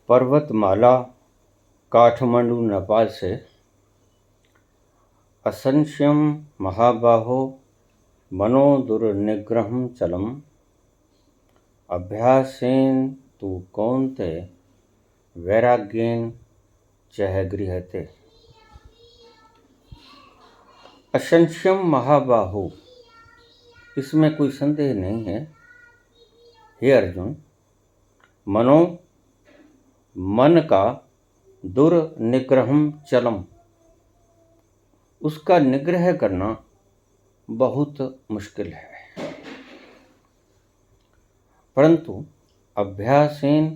पर्वतमाला काठमांडू नेपाल से असंशयम महाबाहो मनो दुर्निग्रहं चलम अभ्यासेन तु कौन्ते वैराग्येन चह गृह्यते। असंशयम महाबाहो, इसमें कोई संदेह नहीं है। हे अर्जुन, मन का दुर्निग्रहम चलम, उसका निग्रह करना बहुत मुश्किल है, परंतु अभ्यासेन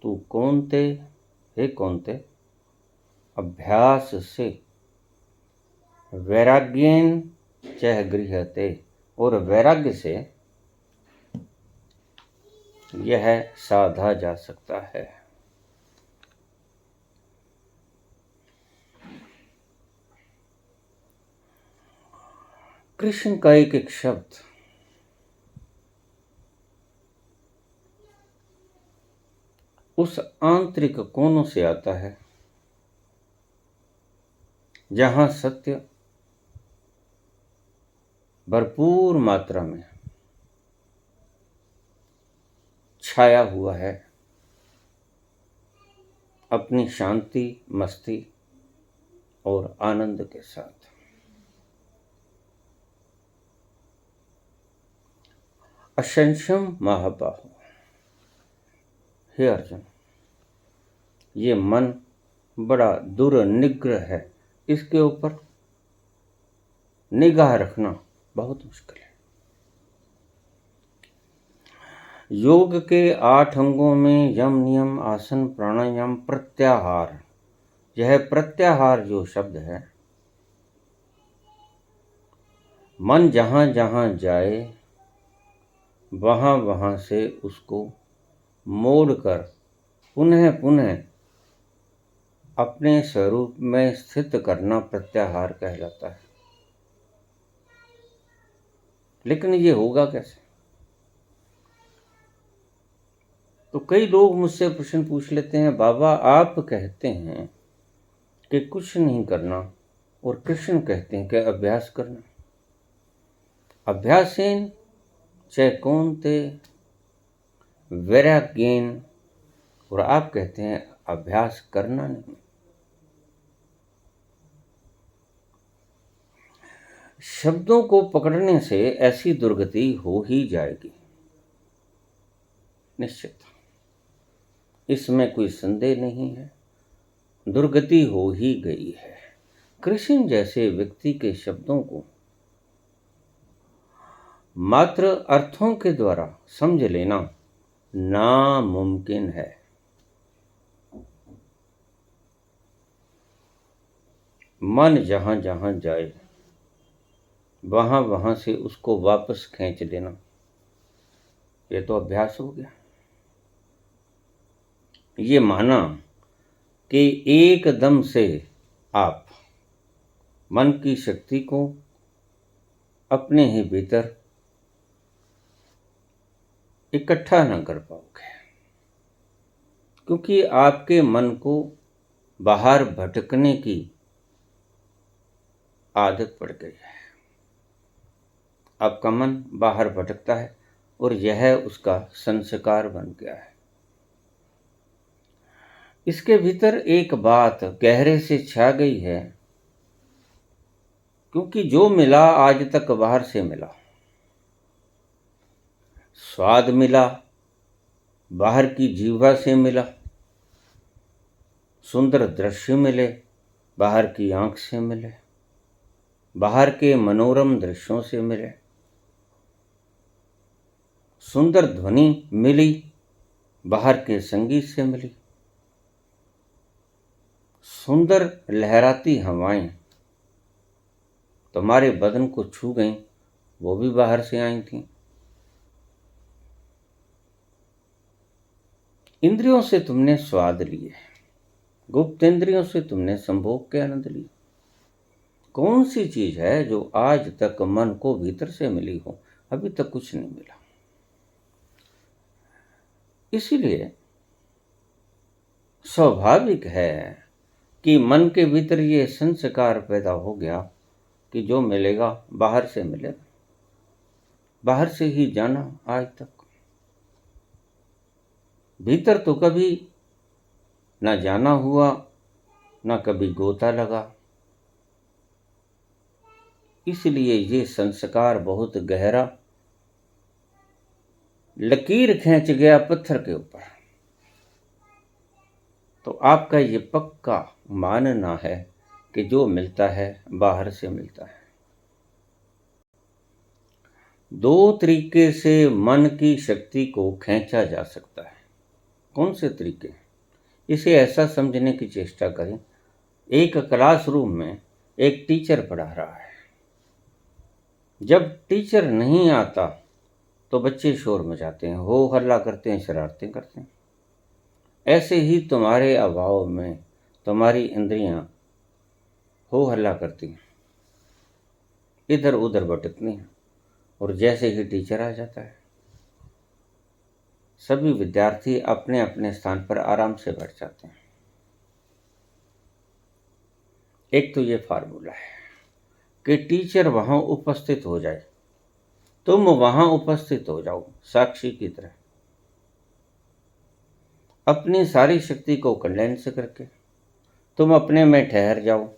तु कौन्ते, हे कौन्ते, अभ्यास से वैराग्येन चह गृह्यते, और वैराग्य से यह साधा जा सकता है। कृष्ण का एक एक शब्द उस आंतरिक कोनों से आता है जहां सत्य भरपूर मात्रा में छाया हुआ है, अपनी शांति, मस्ती और आनंद के साथ। असंशयम महाबाहो, हे अर्जुन, ये मन बड़ा दुर्निग्रह है, इसके ऊपर निगाह रखना बहुत मुश्किल है। योग के 8 अंगों में यम, नियम, आसन, प्राणायाम, प्रत्याहार, यह प्रत्याहार जो शब्द है, मन जहां जहां जाए वहां वहां से उसको मोड़कर पुनः पुनः अपने स्वरूप में स्थित करना प्रत्याहार कहलाता है। लेकिन ये होगा कैसे? तो कई लोग मुझसे प्रश्न पूछ लेते हैं, बाबा आप कहते हैं कि कुछ नहीं करना और कृष्ण कहते हैं कि अभ्यास करना। अभ्यासेन च कौन्ते वैराग्येन, और आप कहते हैं अभ्यास करना नहीं। शब्दों को पकड़ने से ऐसी दुर्गति हो ही जाएगी, निश्चित, इसमें कोई संदेह नहीं है। दुर्गति हो ही गई है। कृष्ण जैसे व्यक्ति के शब्दों को मात्र अर्थों के द्वारा समझ लेना नामुमकिन है। मन जहां जहां जाए वहां वहां से उसको वापस खींच लेना, ये तो अभ्यास हो गया। ये माना कि एकदम से आप मन की शक्ति को अपने ही भीतर इकट्ठा न कर पाओगे, क्योंकि आपके मन को बाहर भटकने की आदत पड़ गई है। आपका मन बाहर भटकता है और यह उसका संस्कार बन गया है। इसके भीतर एक बात गहरे से छा गई है, क्योंकि जो मिला आज तक बाहर से मिला। स्वाद मिला, बाहर की जीवा से मिला। सुंदर दृश्य मिले, बाहर की आंख से मिले। बाहर के मनोरम दृश्यों से मिले। सुंदर ध्वनि मिली, बाहर के संगीत से मिली। सुंदर लहराती हवाएं तुम्हारे बदन को छू गईं, वो भी बाहर से आई थीं। इंद्रियों से तुमने स्वाद लिए, गुप्त इंद्रियों से तुमने संभोग के आनंद लिए। कौन सी चीज है जो आज तक मन को भीतर से मिली हो? अभी तक कुछ नहीं मिला। इसीलिए स्वाभाविक है कि मन के भीतर ये संस्कार पैदा हो गया कि जो मिलेगा बाहर से मिलेगा, बाहर से ही जाना आज तक। भीतर तो कभी ना जाना हुआ, ना कभी गोता लगा। इसलिए ये संस्कार बहुत गहरा लकीर खींच गया पत्थर के ऊपर। तो आपका ये पक्का मानना है कि जो मिलता है बाहर से मिलता है। दो तरीके से मन की शक्ति को खींचा जा सकता है। कौन से तरीके? इसे ऐसा समझने की चेष्टा करें, एक क्लासरूम में एक टीचर पढ़ा रहा है। जब टीचर नहीं आता तो बच्चे शोर मचाते हैं, हो हल्ला करते हैं, शरारतें करते हैं। ऐसे ही तुम्हारे अभाव में तुम्हारी इंद्रियां हो हल्ला करती हैं, इधर उधर भटकती हैं। और जैसे ही टीचर आ जाता है, सभी विद्यार्थी अपने अपने स्थान पर आराम से बैठ जाते हैं। एक तो ये फार्मूला है कि टीचर वहां उपस्थित हो जाए, तुम वहां उपस्थित हो जाओ साक्षी की तरह, अपनी सारी शक्ति को कंडेंस करके तुम अपने में ठहर जाओ।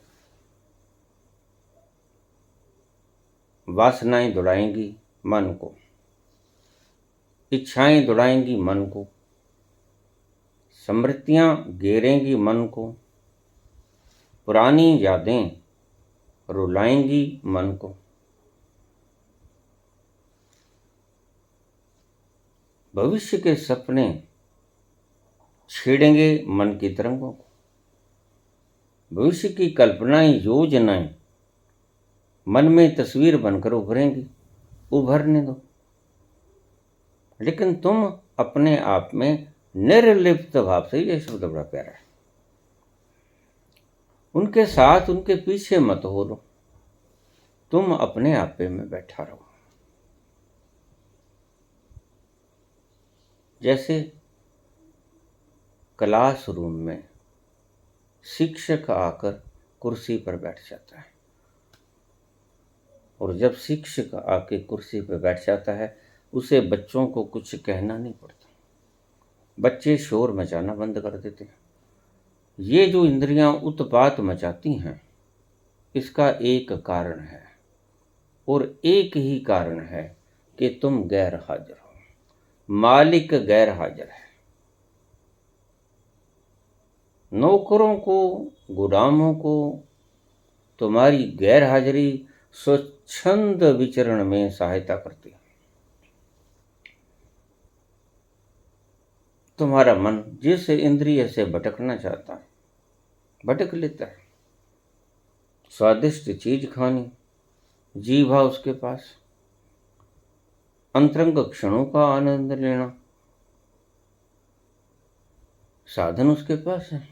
वासनाएं दौड़ाएंगी मन को, इच्छाएं दौड़ाएंगी मन को, स्मृतियां घेरेंगी मन को, पुरानी यादें रुलाएंगी मन को, भविष्य के सपने छेड़ेंगे मन की तरंगों को, भविष्य की कल्पनाएं योजनाएं मन में तस्वीर बनकर उभरेंगी। उभरने दो, लेकिन तुम अपने आप में निर्लिप्त भाव से, यह शब्द बड़ा प्यारा है, उनके साथ उनके पीछे मत हो लो, तुम अपने आपे में बैठा रहो। जैसे क्लासरूम में शिक्षक आकर कुर्सी पर बैठ जाता है, और जब शिक्षक आके कुर्सी पर बैठ जाता है उसे बच्चों को कुछ कहना नहीं पड़ता, बच्चे शोर मचाना बंद कर देते हैं। ये जो इंद्रियां उत्पात मचाती हैं, इसका एक कारण है, और एक ही कारण है कि तुम गैर हाजिर हो, मालिक गैर हाजिर है। नौकरों को, गुलामों को तुम्हारी गैर हाजिरी स्वच्छंद विचरण में सहायता करती है। तुम्हारा मन जिस इंद्रिय से भटकना चाहता है भटक लेता है। स्वादिष्ट चीज खानी, जीवा उसके पास, अंतरंग क्षणों का आनंद लेना, साधन उसके पास है।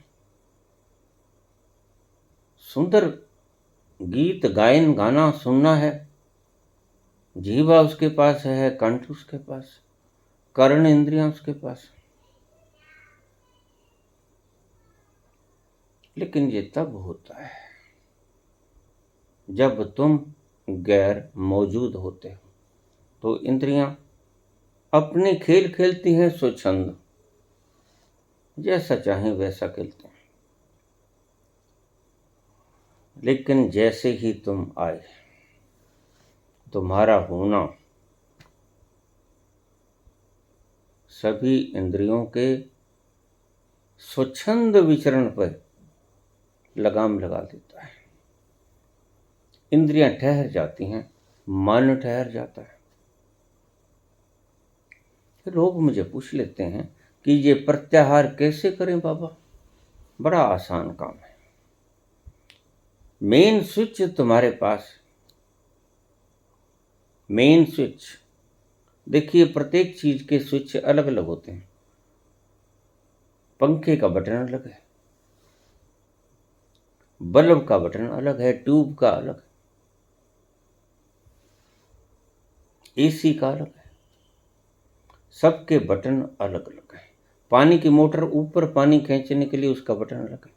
सुंदर गीत गायन गाना सुनना है, जीवा उसके पास है, कंठ उसके पास, कर्ण इंद्रियां उसके पास। लेकिन ये तब होता है जब तुम गैर मौजूद होते हो, तो इंद्रियां अपने खेल खेलती हैं स्वच्छंद, जैसा चाहे वैसा खेलते हैं। लेकिन जैसे ही तुम आए, तुम्हारा होना सभी इंद्रियों के स्वच्छंद विचरण पर लगाम लगा देता है। इंद्रियां ठहर जाती हैं, मन ठहर जाता है। फिर लोग मुझे पूछ लेते हैं कि ये प्रत्याहार कैसे करें बाबा? बड़ा आसान काम है। मेन स्विच तुम्हारे पास, मेन स्विच। देखिए, प्रत्येक चीज के स्विच अलग अलग होते हैं। पंखे का बटन अलग है, बल्ब का बटन अलग है, ट्यूब का अलग है, एसी का अलग है। सबके बटन अलग अलग है, पानी की मोटर ऊपर पानी खींचने के लिए उसका बटन अलग है।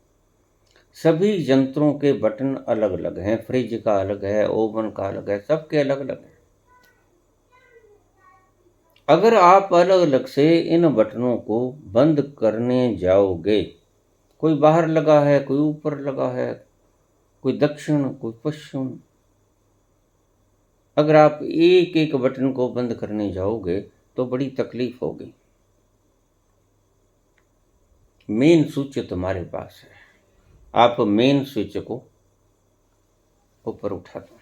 सभी यंत्रों के बटन अलग अलग हैं, फ्रिज का अलग है, ओवन का अलग है, सबके अलग अलग है। अगर आप अलग अलग से इन बटनों को बंद करने जाओगे, कोई बाहर लगा है, कोई ऊपर लगा है, कोई दक्षिण, कोई पश्चिम, अगर आप एक एक बटन को बंद करने जाओगे तो बड़ी तकलीफ होगी। मेन स्विच तुम्हारे पास है, आप मेन स्विच को ऊपर उठा दो,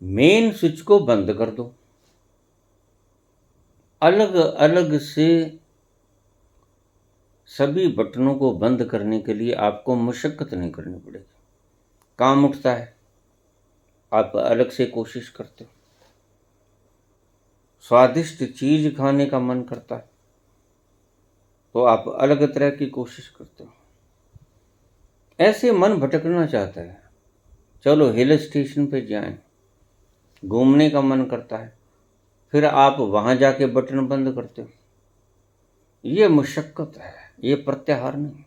मेन स्विच को बंद कर दो। अलग अलग से सभी बटनों को बंद करने के लिए आपको मशक्कत नहीं करनी पड़ेगी। काम उठता है, आप अलग से कोशिश करते हो। स्वादिष्ट चीज खाने का मन करता है तो आप अलग तरह की कोशिश करते हो। ऐसे मन भटकना चाहता है, चलो हिल स्टेशन पे जाएं, घूमने का मन करता है, फिर आप वहां जाके बटन बंद करते हो। ये मुशक्कत है, ये प्रत्याहार नहीं।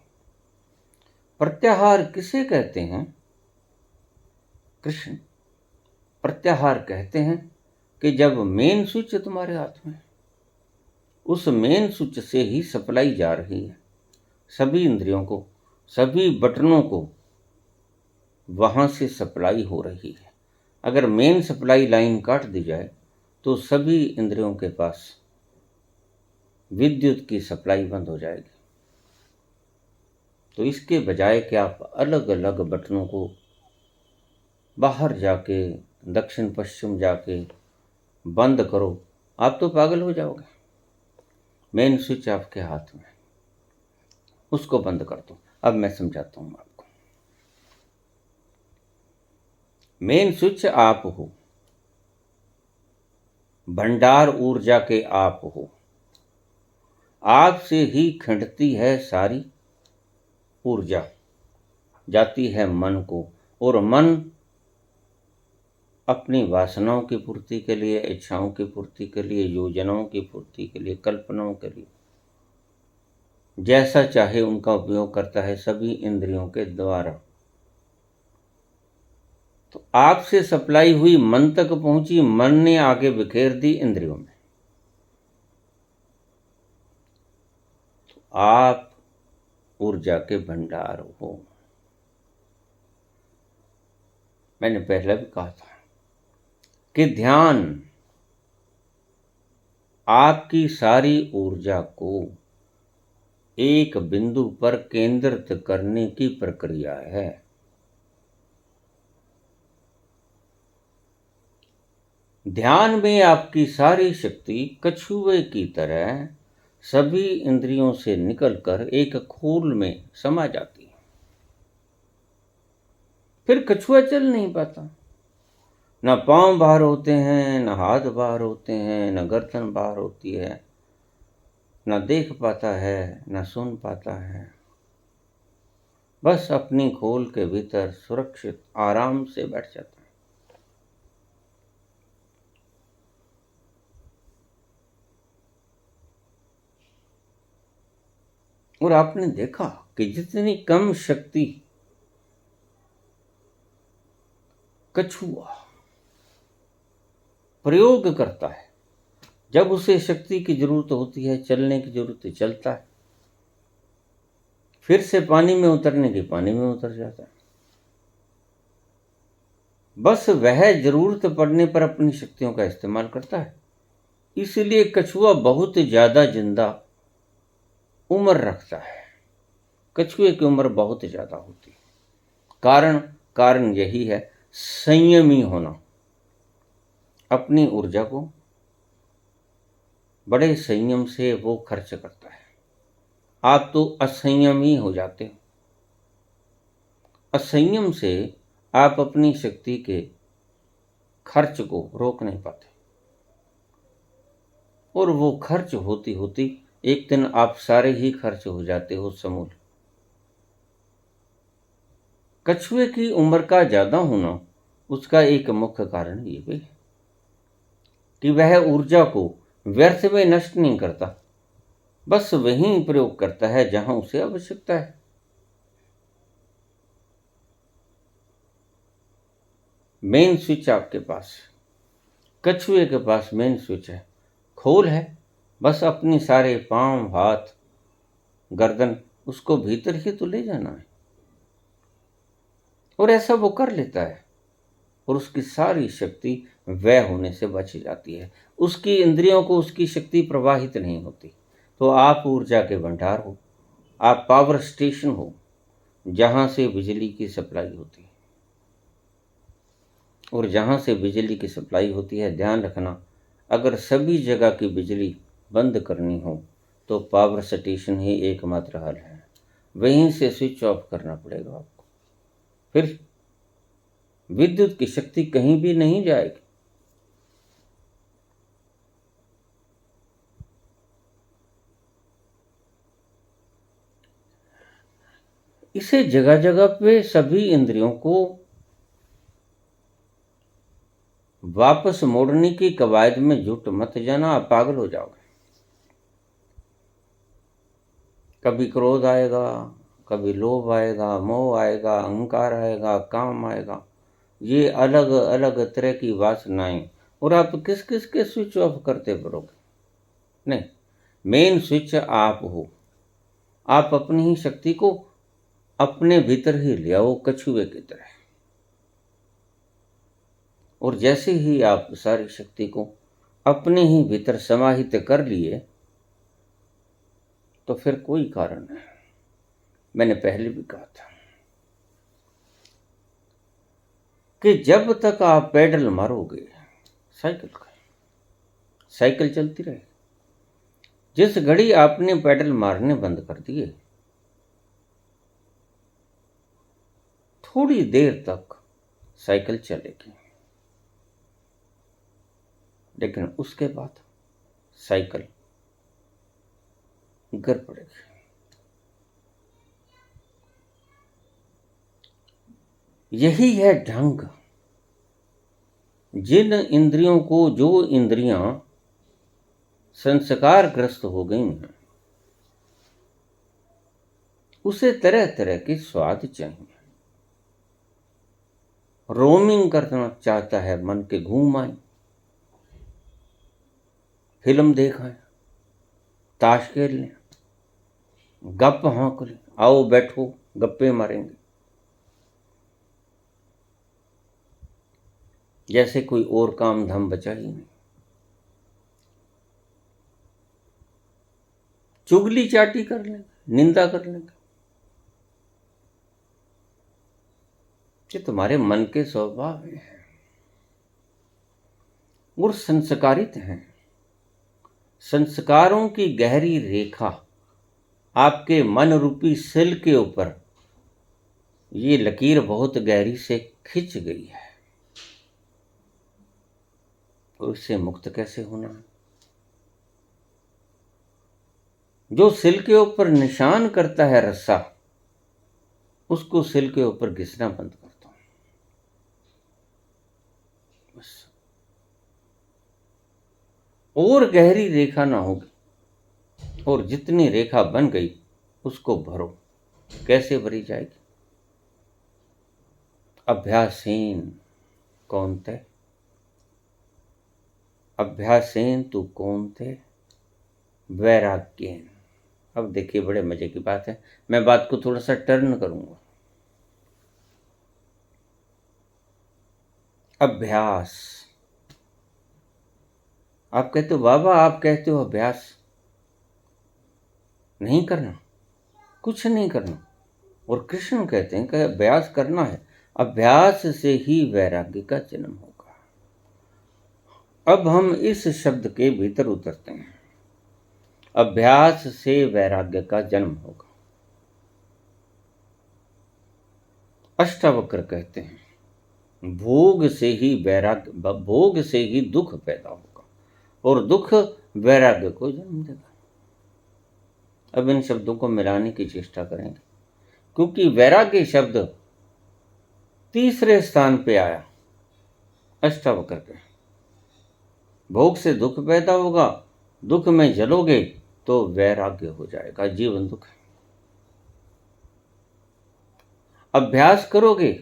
प्रत्याहार किसे कहते हैं? कृष्ण प्रत्याहार कहते हैं कि जब मेन स्विच तुम्हारे हाथ में, उस मेन स्विच से ही सप्लाई जा रही है सभी इंद्रियों को, सभी बटनों को वहां से सप्लाई हो रही है। अगर मेन सप्लाई लाइन काट दी जाए तो सभी इंद्रियों के पास विद्युत की सप्लाई बंद हो जाएगी। तो इसके बजाय कि आप अलग अलग बटनों को बाहर जाके दक्षिण पश्चिम जाके बंद करो, आप तो पागल हो जाओगे। मेन स्विच आपके हाथ में, उसको बंद कर दो। अब मैं समझाता हूं आपको। मेन स्विच आप हो, भंडार ऊर्जा के आप हो, आपसे ही खिंडती है सारी ऊर्जा, जाती है मन को, और मन अपनी वासनाओं की पूर्ति के लिए, इच्छाओं की पूर्ति के लिए, योजनाओं की पूर्ति के लिए, कल्पनाओं के लिए जैसा चाहे उनका उपयोग करता है सभी इंद्रियों के द्वारा। तो आपसे सप्लाई हुई मन तक पहुंची, मन ने आगे बिखेर दी इंद्रियों में। तो आप ऊर्जा के भंडार हो। मैंने पहले भी कहा था कि ध्यान आपकी सारी ऊर्जा को एक बिंदु पर केंद्रित करने की प्रक्रिया है। ध्यान में आपकी सारी शक्ति कछुए की तरह सभी इंद्रियों से निकलकर एक खोल में समा जाती है। फिर कछुआ चल नहीं पाता, न पांव बाहर होते हैं, न हाथ बाहर होते हैं, न गर्दन बाहर होती है, न देख पाता है, न सुन पाता है। बस अपनी खोल के भीतर सुरक्षित आराम से बैठ जाता है। और आपने देखा कि जितनी कम शक्ति कछुआ प्रयोग करता है, जब उसे शक्ति की जरूरत होती है, चलने की जरूरत है, चलता है, फिर से पानी में उतरने की पानी में उतर जाता है। बस वह जरूरत पड़ने पर अपनी शक्तियों का इस्तेमाल करता है। इसलिए कछुआ बहुत ज्यादा जिंदा उम्र रखता है, कछुए की उम्र बहुत ज्यादा होती है। कारण यही है, संयमी होना। अपनी ऊर्जा को बड़े संयम से वो खर्च करता है। आप तो असंयमी हो जाते हो। असंयम से आप अपनी शक्ति के खर्च को रोक नहीं पाते, और वो खर्च होती होती एक दिन आप सारे ही खर्च हो जाते हो समूल। कछुए की उम्र का ज्यादा होना, उसका एक मुख्य कारण ये भी है कि वह ऊर्जा को व्यर्थ में नष्ट नहीं करता, बस वहीं प्रयोग करता है जहां उसे आवश्यकता है। मेन स्विच आपके पास, कछुए के पास मेन स्विच है, खोल है, बस अपनी सारे पांव, हाथ, गर्दन उसको भीतर ही तो ले जाना है, और ऐसा वो कर लेता है, और उसकी सारी शक्ति व्यय होने से बच जाती है। उसकी इंद्रियों को उसकी शक्ति प्रवाहित नहीं होती। तो आप ऊर्जा के भंडार हो, आप पावर स्टेशन हो जहां से बिजली की सप्लाई होती है। और जहां से बिजली की सप्लाई होती है, ध्यान रखना, अगर सभी जगह की बिजली बंद करनी हो तो पावर स्टेशन ही एकमात्र हल है। वहीं से स्विच ऑफ करना पड़ेगा आपको, फिर विद्युत की शक्ति कहीं भी नहीं जाएगी। इसे जगह जगह पे सभी इंद्रियों को वापस मोड़ने की कवायद में जुट मत जाना, आप पागल हो जाओगे। कभी क्रोध आएगा, कभी लोभ आएगा, मोह आएगा, अहंकार आएगा, काम आएगा, ये अलग अलग तरह की वासनाएं, और आप किस किस के स्विच ऑफ करते फिरोगे? नहीं, मेन स्विच आप हो। आप अपनी ही शक्ति को अपने भीतर ही ले आओ, कछुए की तरह। और जैसे ही आप सारी शक्ति को अपने ही भीतर समाहित कर लिए, तो फिर कोई कारण नहीं। मैंने पहले भी कहा था कि जब तक आप पैडल मारोगे साइकिल का, साइकिल चलती रहेगी। जिस घड़ी आपने पैडल मारने बंद कर दिए, थोड़ी देर तक साइकिल चलेगी, लेकिन उसके बाद साइकिल गिर पड़ेगी। यही है ढंग। जिन इंद्रियों को, जो इंद्रियां संस्कारग्रस्त हो गई हैं, उसे तरह तरह के स्वाद चाहिए। रोमिंग करना चाहता है मन के, घूम आए, फिल्म देखें, ताश खेल लें, गप हाँक लें, आओ बैठो गप्पे मारेंगे, जैसे कोई और काम धाम बचा ही नहीं। चुगली चाटी कर लेंगे, निंदा कर लेंगे। ये तुम्हारे मन के स्वभाव है और संस्कारित हैं। संस्कारों की गहरी रेखा आपके मन रूपी सिल के ऊपर, ये लकीर बहुत गहरी से खिंच गई है, और इससे मुक्त कैसे होना है? जो सिल के ऊपर निशान करता है रस्सा, उसको सिल के ऊपर घिसना बंद करता हूं, बस। और गहरी रेखा ना होगी, और जितनी रेखा बन गई उसको भरो। कैसे भरी जाएगी? अभ्यासेन कौनते, अभ्यासेन तू कौनते वैराग्येन। अब देखिए, बड़े मजे की बात है, मैं बात को थोड़ा सा टर्न करूंगा। अभ्यास, आप कहते हो बाबा, आप कहते हो अभ्यास नहीं करना, कुछ नहीं करना, और कृष्ण कहते हैं कि अभ्यास करना है। अभ्यास से ही वैराग्य का जन्म होगा। अब हम इस शब्द के भीतर उतरते हैं। अभ्यास से वैराग्य का जन्म होगा। अष्टावक्र कहते हैं भोग से ही वैराग्य, भोग से ही दुख पैदा होगा, और दुख वैराग्य को जन्म देगा। अब इन शब्दों को मिलाने की चेष्टा करेंगे, क्योंकि वैराग्य शब्द तीसरे स्थान पे आया अष्टावक्र के। भोग से दुख पैदा होगा, दुख में जलोगे तो वैराग्य हो जाएगा, जीवन दुख है। अभ्यास करोगे,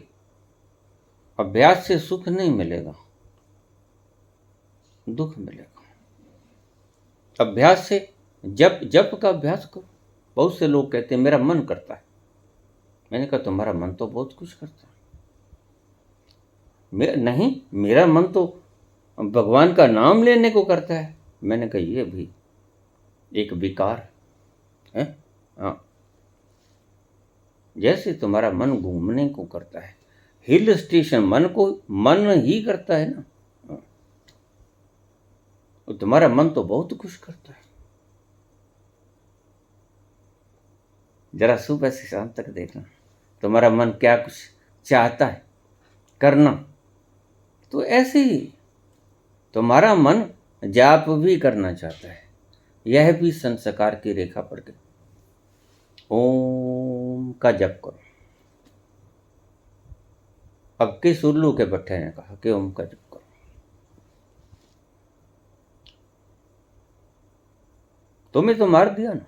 अभ्यास से सुख नहीं मिलेगा, दुख मिलेगा। अभ्यास से जप जप का अभ्यास करो। बहुत से लोग कहते हैं मेरा मन करता है। मैंने कहा तुम्हारा मन तो बहुत कुछ करता है। नहीं, मेरा मन तो भगवान का नाम लेने को करता है। मैंने कहा ये भी एक विकार है। हाँ, जैसे तुम्हारा मन घूमने को करता है, हिल स्टेशन मन ही करता है ना। तुम्हारा मन तो बहुत कुछ करता है। जरा सुबह से शाम तक देखना तुम्हारा मन क्या कुछ चाहता है करना। तो ऐसे ही तुम्हारा मन जाप भी करना चाहता है। यह भी संस्कार की रेखा पड़ गई। ओम का जप करो। अब के सुरलू के भट्टे ने कहा कि ओम का जप करो। तुम्हें तो मार दिया ना।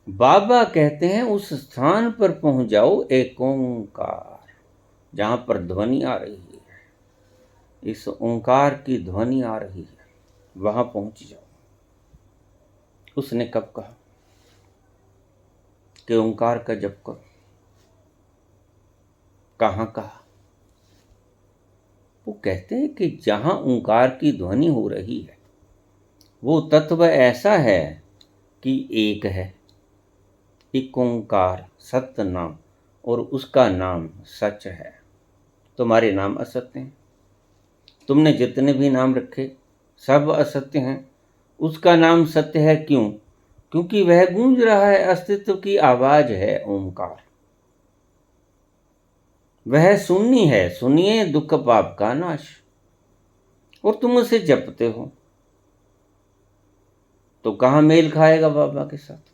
बाबा कहते हैं उस स्थान पर पहुंच जाओ एक ओंकार, जहां पर ध्वनि आ रही है, इस ओंकार की ध्वनि आ रही है, वहां पहुंच जाओ। उसने कब कहा कि ओंकार का जप करो? कहां कहा? वो कहते हैं कि जहां ओंकार की ध्वनि हो रही है वो तत्व ऐसा है कि एक है, एक ओंकार सत्य नाम, और उसका नाम सच है। तुम्हारे नाम असत्य हैं। तुमने जितने भी नाम रखे सब असत्य हैं। उसका नाम सत्य है। क्यों? क्योंकि वह गूंज रहा है, अस्तित्व की आवाज है ओंकार। वह सुन्नी है, सुनिए दुख पाप का नाश। और तुम उसे जपते हो तो कहां मेल खाएगा बाबा के साथ?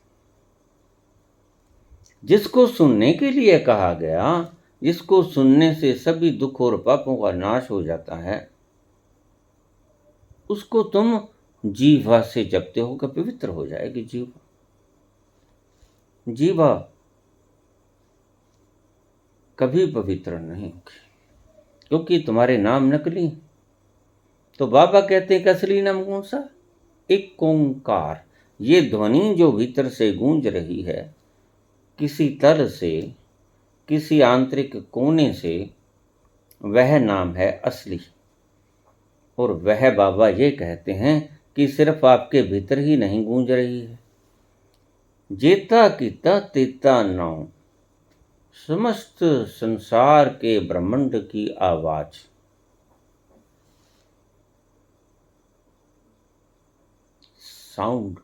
जिसको सुनने के लिए कहा गया, जिसको सुनने से सभी दुख और पापों का नाश हो जाता है, उसको तुम जीवा से जपते हो कि पवित्र हो जाएगी जीवा। जीवा कभी पवित्र नहीं होगी, क्योंकि तुम्हारे नाम नकली। तो बाबा कहते हैं कि असली नाम कौन सा? एक ओंकार। ये ध्वनि जो भीतर से गूंज रही है, किसी तल से, किसी आंतरिक कोने से, वह नाम है असली। और वह बाबा ये कहते हैं कि सिर्फ आपके भीतर ही नहीं गूंज रही है। जेता कीता तेता नाम, समस्त संसार के ब्रह्मांड की आवाज। साउंड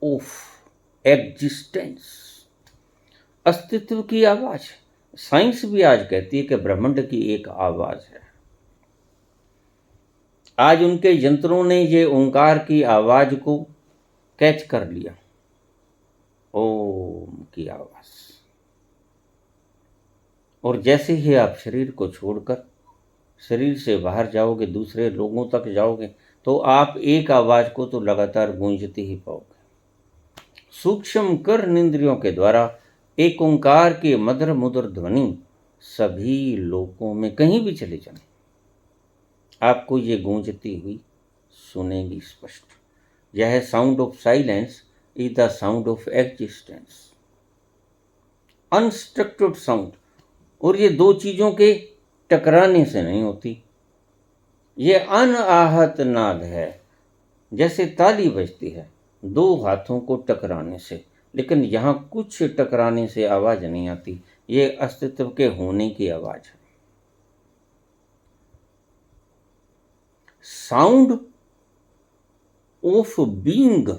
ऑफ एग्जिस्टेंस, अस्तित्व की आवाज। साइंस भी आज कहती है कि ब्रह्मांड की एक आवाज है। आज उनके यंत्रों ने ये ओंकार की आवाज को कैच कर लिया। ओम की आवाज। और जैसे ही आप शरीर को छोड़कर शरीर से बाहर जाओगे, दूसरे लोगों तक जाओगे, तो आप एक आवाज को तो लगातार गूंजते ही पाओगे। सूक्ष्म कर्म इंद्रियों के द्वारा एक ओंकार की मधुर मधुर ध्वनि सभी लोगों में कहीं भी चले जाए, आपको ये गूंजती हुई सुनेगी स्पष्ट। यह sound of silence is the sound of existence, unstructured sound. और ये दो चीजों के टकराने से नहीं होती, ये अनाहत नाद है। जैसे ताली बजती है दो हाथों को टकराने से, लेकिन यहां कुछ टकराने से आवाज नहीं आती। ये अस्तित्व के होने की आवाज है। साउंड ऑफ बीइंग,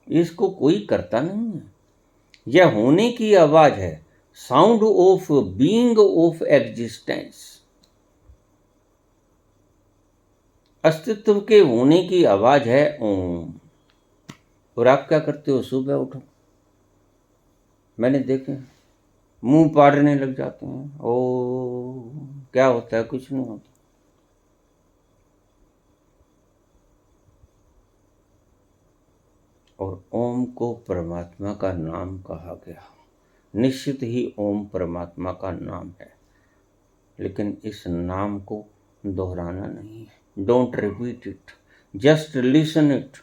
इसको कोई करता नहीं है। यह होने की आवाज है। Sound of being of existence, अस्तित्व के होने की आवाज है ओम। और आप क्या करते हो? सुबह उठो, मैंने देखे मुंह पाड़ने लग जाते हैं। ओ क्या होता है? कुछ नहीं होता। और ओम को परमात्मा का नाम कहा गया। निश्चित ही ओम परमात्मा का नाम है, लेकिन इस नाम को दोहराना नहीं है। Don't repeat it, just listen it.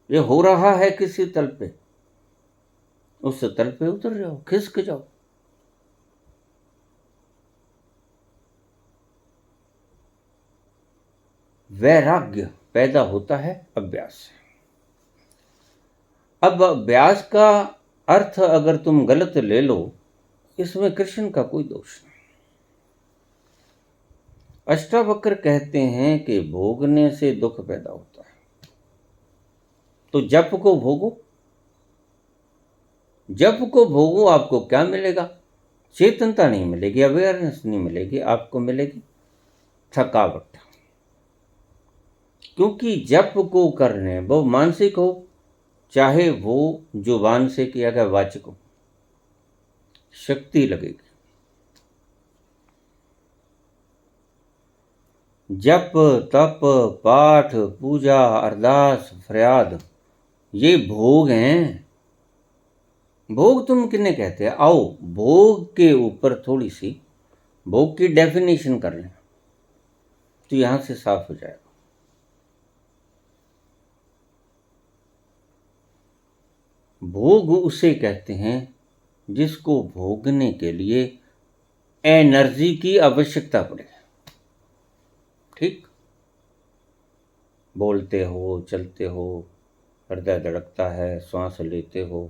ये हो रहा है किसी तल पे, उस तल पे उतर जाओ, खिसक जाओ। वैराग्य पैदा होता है अभ्यास से। अब अभ्यास का अर्थ अगर तुम गलत ले लो, इसमें कृष्ण का कोई दोष नहीं। अष्टावक्र कहते हैं कि भोगने से दुख पैदा होता है, तो जप को भोगो। जप को भोगो, आपको क्या मिलेगा? चेतनता नहीं मिलेगी, अवेयरनेस नहीं मिलेगी, आपको मिलेगी थकावट। क्योंकि जप को करने, वो मानसिक हो चाहे वो जुबान से किया गया वाचक हो, शक्ति लगेगी। जप तप पाठ पूजा अरदास फरियाद, ये भोग हैं। भोग तुम किन्हें कहते हैं? आओ भोग के ऊपर थोड़ी सी भोग की डेफिनेशन कर लें, तो यहां से साफ हो जाएगा। भोग उसे कहते हैं जिसको भोगने के लिए एनर्जी की आवश्यकता पड़े। ठीक, बोलते हो, चलते हो, हृदय धड़कता है, श्वास लेते हो,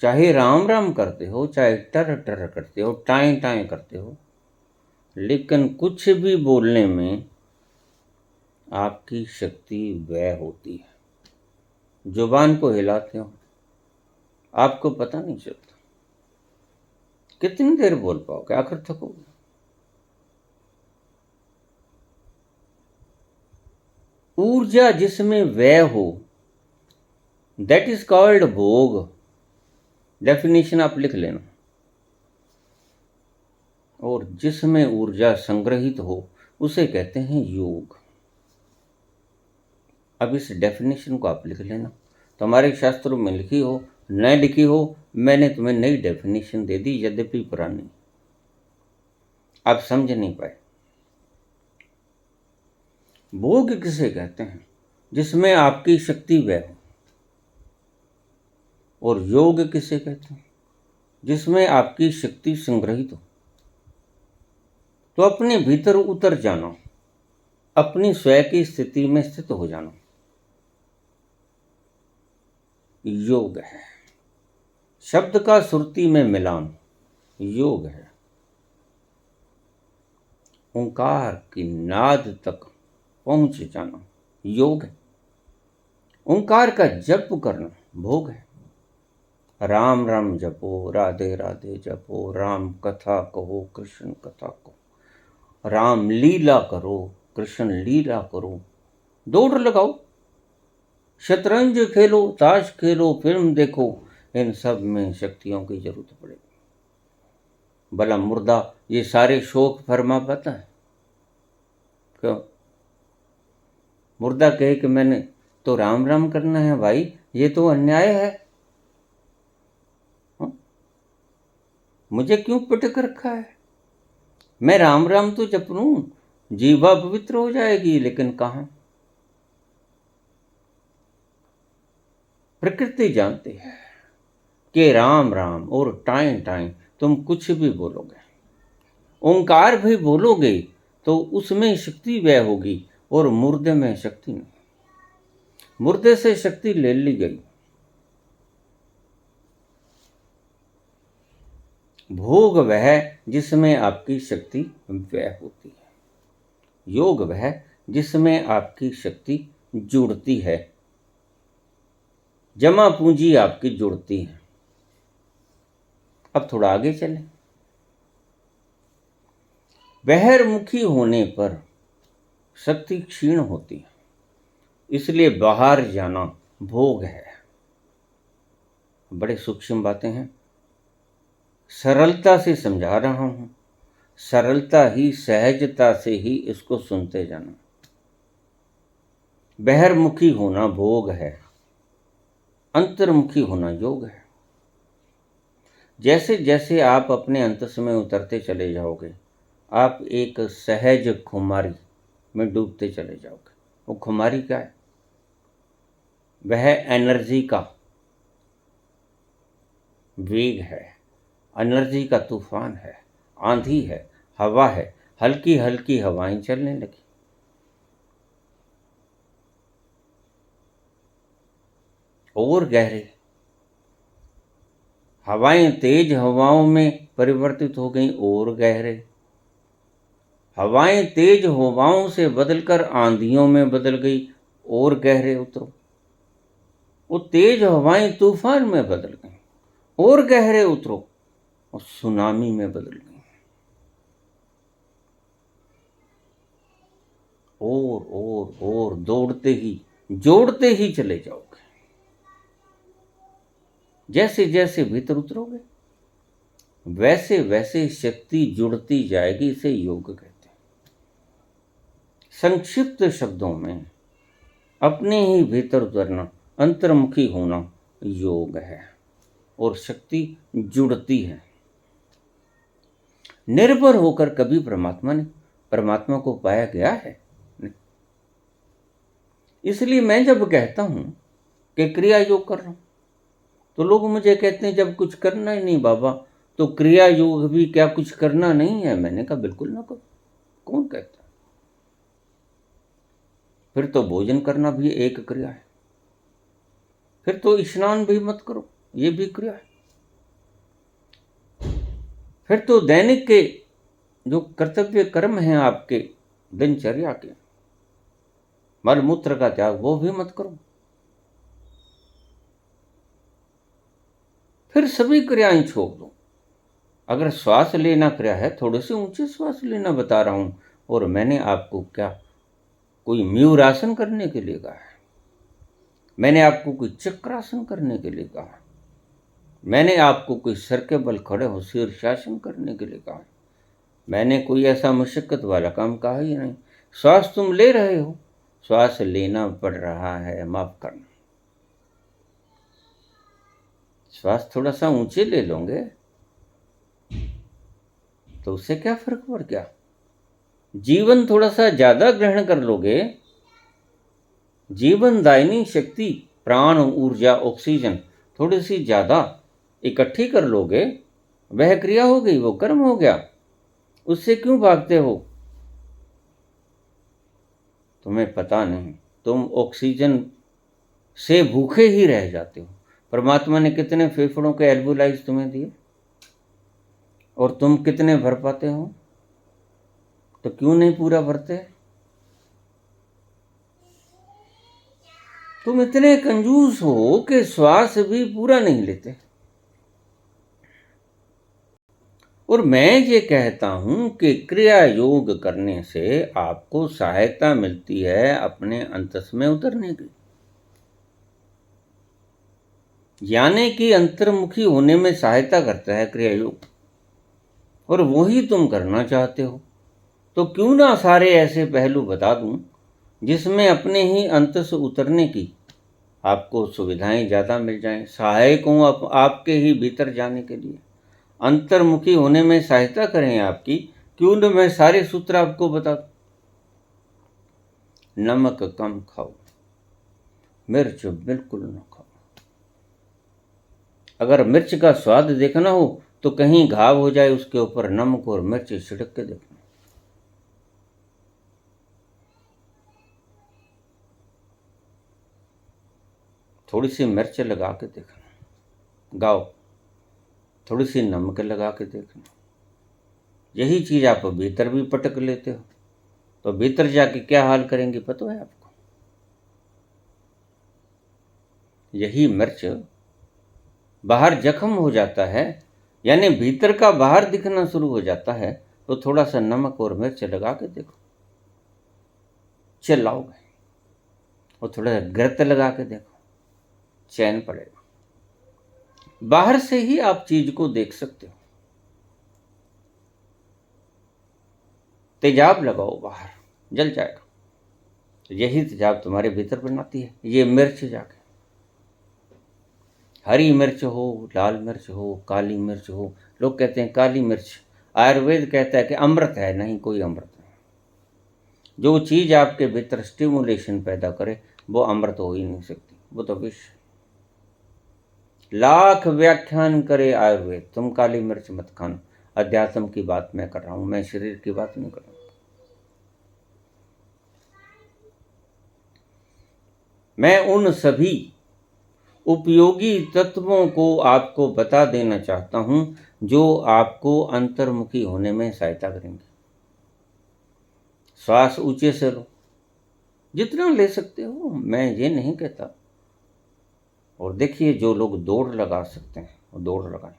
चाहे राम राम करते हो, चाहे टर टर करते हो, टाएं टाएं करते हो, लेकिन कुछ भी बोलने में आपकी शक्ति व्यय होती है। जुबान को हिलाते हो, आपको पता नहीं चलता। कितनी देर बोल पाओगे? आखिर थकोगे। ऊर्जा जिसमें व्यय हो, दैट इज कॉल्ड भोग। डेफिनेशन आप लिख लेना। और जिसमें ऊर्जा संग्रहित हो, उसे कहते हैं योग। अब इस डेफिनेशन को आप लिख लेना। तो हमारे शास्त्रों में लिखी हो न लिखी हो, मैंने तुम्हें नई डेफिनेशन दे दी, यद्यपि पुरानी आप समझ नहीं पाए। भोग किसे कहते हैं? जिसमें आपकी शक्ति व्यय हो। और योग किसे कहते हैं? जिसमें आपकी शक्ति संग्रहित हो। तो अपने भीतर उतर जाना, अपनी स्वयं की स्थिति में स्थित हो जाना, योग है। शब्द का सुरती में मिलान योग है। ओंकार की नाद तक पहुंच जाना योग है। ओंकार का जप करना भोग है। राम राम जपो, राधे राधे जपो, राम कथा कहो, कृष्ण कथा कहो, राम लीला करो, कृष्ण लीला करो, दौड़ लगाओ, शतरंज खेलो, ताश खेलो, फिल्म देखो, इन सब में शक्तियों की जरूरत पड़ेगी। भला मुर्दा ये सारे शौक फरमा पाता है? क्यों? मुर्दा कहे कि मैंने तो राम राम करना है, भाई ये तो अन्याय है। मुझे क्यों पटक रखा है? मैं राम राम तो जप लूं, जीवा पवित्र हो जाएगी, लेकिन कहां? प्रकृति जानती है कि राम राम और टाइम टाइम तुम कुछ भी बोलोगे, ओंकार भी बोलोगे तो उसमें शक्ति व्यय होगी, और मुर्दे में शक्ति नहीं। मुर्दे से शक्ति ले ली गई। भोग वह जिसमें आपकी शक्ति व्यय होती है। योग वह जिसमें आपकी शक्ति जुड़ती है, जमा पूंजी आपकी जुड़ती है। अब थोड़ा आगे चलें। बहिर्मुखी होने पर शक्ति क्षीण होती है, इसलिए बाहर जाना भोग है। बड़े सूक्ष्म बातें हैं, सरलता से समझा रहा हूँ, सरलता ही सहजता से ही इसको सुनते जाना। बहिर्मुखी होना भोग है, अंतर्मुखी होना योग है। जैसे जैसे आप अपने अंतस में उतरते चले जाओगे, आप एक सहज खुमारी में डूबते चले जाओगे। वो खुमारी क्या है? वह एनर्जी का वेग है, एनर्जी का तूफान है, आंधी है, हवा है, हल्की हल्की हवाएं चलने लगी। और गहरे, हवाएं तेज हवाओं में परिवर्तित हो गई और गहरे, हवाएं तेज हवाओं से बदलकर आंधियों में बदल गई और गहरे उतरो। वो तेज हवाएं तूफान में बदल गई और गहरे उतरो, और सुनामी में बदल गई। और दौड़ते ही जोड़ते ही चले जाओगे। जैसे जैसे भीतर उतरोगे वैसे वैसे शक्ति जुड़ती जाएगी। इसे योग कहते हैं। संक्षिप्त शब्दों में अपने ही भीतर उतरना, अंतर्मुखी होना योग है, और शक्ति जुड़ती है। निर्भर होकर कभी परमात्मा को पाया गया है? नहीं। इसलिए मैं जब कहता हूं कि क्रिया योग कर रहा हूं, तो लोग मुझे कहते हैं जब कुछ करना ही नहीं बाबा, तो क्रिया योग भी क्या कुछ करना नहीं है? मैंने कहा बिल्कुल ना करो। कौन कहता है? फिर तो भोजन करना भी एक क्रिया है, फिर तो स्नान भी मत करो, ये भी क्रिया है। फिर तो दैनिक के जो कर्तव्य कर्म हैं आपके दिनचर्या के, मल मूत्र का त्याग, वो भी मत करो। फिर सभी क्रियाएं छोड़ दो। अगर श्वास लेना क्रिया है, थोड़े से ऊंचे श्वास लेना बता रहा हूं, और मैंने आपको क्या कोई मयूरासन करने के लिए कहा है? मैंने आपको कोई चक्रासन करने के लिए कहा है? मैंने आपको कोई सर के बल खड़े हो शीर्षासन करने के लिए कहा है? मैंने कोई ऐसा मुशक्कत वाला काम कहा ही नहीं। श्वास तुम ले रहे हो, श्वास लेना पड़ रहा है, माफ करना। श्वास थोड़ा सा ऊंचे ले लोगे तो उससे क्या फर्क पड़ गया? जीवन थोड़ा सा ज्यादा ग्रहण कर लोगे, जीवन दायिनी शक्ति, प्राण, ऊर्जा, ऑक्सीजन थोड़ी सी ज्यादा इकट्ठी कर लोगे, वह क्रिया हो गई, वो कर्म हो गया। उससे क्यों भागते हो? तुम्हें पता नहीं, तुम ऑक्सीजन से भूखे ही रह जाते हो। परमात्मा ने कितने फेफड़ों के एल्बुलाइज तुम्हें दिए, और तुम कितने भर पाते हो? तो क्यों नहीं पूरा भरते? तुम इतने कंजूस हो कि श्वास भी पूरा नहीं लेते। और मैं ये कहता हूं कि क्रिया योग करने से आपको सहायता मिलती है अपने अंतस में उतरने की, यानी कि अंतर्मुखी होने में सहायता करता है क्रिया योग, और वही तुम करना चाहते हो। तो क्यों ना सारे ऐसे पहलू बता दूं जिसमें अपने ही अंतस उतरने की आपको सुविधाएं ज़्यादा मिल जाएं, सहायक हूँ आपके ही भीतर जाने के लिए, अंतर्मुखी होने में सहायता करें आपकी। क्यों न मैं सारे सूत्र आपको बता दूं। नमक कम खाओ, मिर्च बिल्कुल न खाओ। अगर मिर्च का स्वाद देखना हो तो कहीं घाव हो जाए, उसके ऊपर नमक और मिर्च छिड़क के देखना। थोड़ी सी मिर्च लगा के देखना, गाओ, थोड़ी सी नमक लगा के देखना। यही चीज आप भीतर भी पटक लेते हो, तो भीतर जाके क्या हाल करेंगे पता है आपको? यही मिर्च बाहर जख्म हो जाता है, यानी भीतर का बाहर दिखना शुरू हो जाता है, तो थोड़ा सा नमक और मिर्च लगा के देखो, चिल्लाओगे। और थोड़ा सा गृत लगा के देखो, चैन पड़ेगा। बाहर से ही आप चीज को देख सकते हो। तेजाब लगाओ बाहर, जल जाएगा। यही तेजाब तुम्हारे भीतर बनाती है। ये मिर्च जाके, हरी मिर्च हो, लाल मिर्च हो, काली मिर्च हो। लोग कहते हैं काली मिर्च, आयुर्वेद कहता है कि अमृत है। नहीं, कोई अमृत नहीं। जो चीज आपके भीतर स्टिमुलेशन पैदा करे वो अमृत हो ही नहीं सकती, वो तो विष। लाख व्याख्यान करे आयुर्वेद, तुम काली मिर्च मत खाना। अध्यात्म की बात मैं कर रहा हूं, मैं शरीर की बात नहीं कर रहा हूं। मैं उन सभी उपयोगी तत्वों को आपको बता देना चाहता हूं जो आपको अंतर्मुखी होने में सहायता करेंगे। श्वास ऊंचे से लो, जितना ले सकते हो, मैं ये नहीं कहता। और देखिए, जो लोग दौड़ लगा सकते हैं वो दौड़ लगाएं।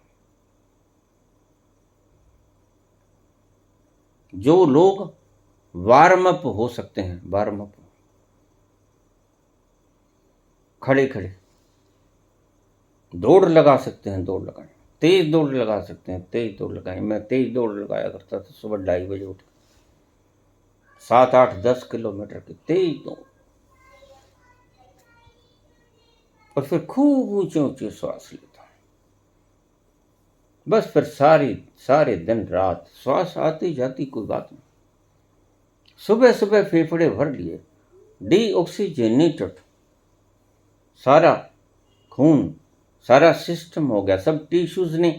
जो लोग वार्म अप हो सकते हैं, वार्म अप, खड़े खड़े दौड़ लगा सकते हैं, दौड़ लगाएं। तेज दौड़ लगा सकते हैं, तेज दौड़ लगाएं। मैं तेज दौड़ लगाया करता था, सुबह 2:30 बजे उठ, 7, 8, 10 किलोमीटर की तेज दौड़। और फिर खूब ऊंचे ऊंचे श्वास लेता। बस फिर सारे दिन रात श्वास आती जाती, कोई बात नहीं। सुबह सुबह फेफड़े भर लिए, डीऑक्सीजनेटेड, सारा खून, सारा सिस्टम हो गया, सब टिश्यूज ने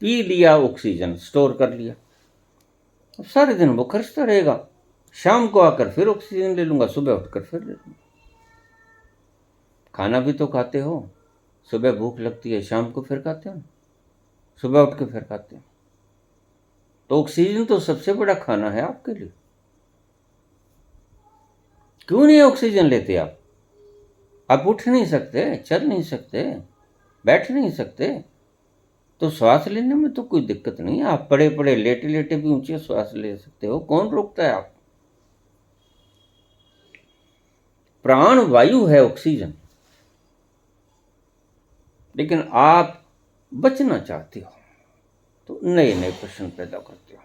पी लिया, ऑक्सीजन स्टोर कर लिया। अब सारे दिन वो खर्चता रहेगा। शाम को आकर फिर ऑक्सीजन ले लूंगा, सुबह उठकर फिर ले लूंगा। खाना भी तो खाते हो, सुबह भूख लगती है, शाम को फिर खाते हो, सुबह उठ के फिर खाते हो। तो ऑक्सीजन तो सबसे बड़ा खाना है आपके लिए। क्यों नहीं ऑक्सीजन लेते आप? आप उठ नहीं सकते, चल नहीं सकते, बैठ नहीं सकते, तो श्वास लेने में तो कोई दिक्कत नहीं है। आप पड़े पड़े लेटे लेटे भी ऊंचे श्वास ले सकते हो, कौन रोकता है आप? प्राण वायु है ऑक्सीजन। लेकिन आप बचना चाहते हो तो नए नए प्रश्न पैदा करते हो।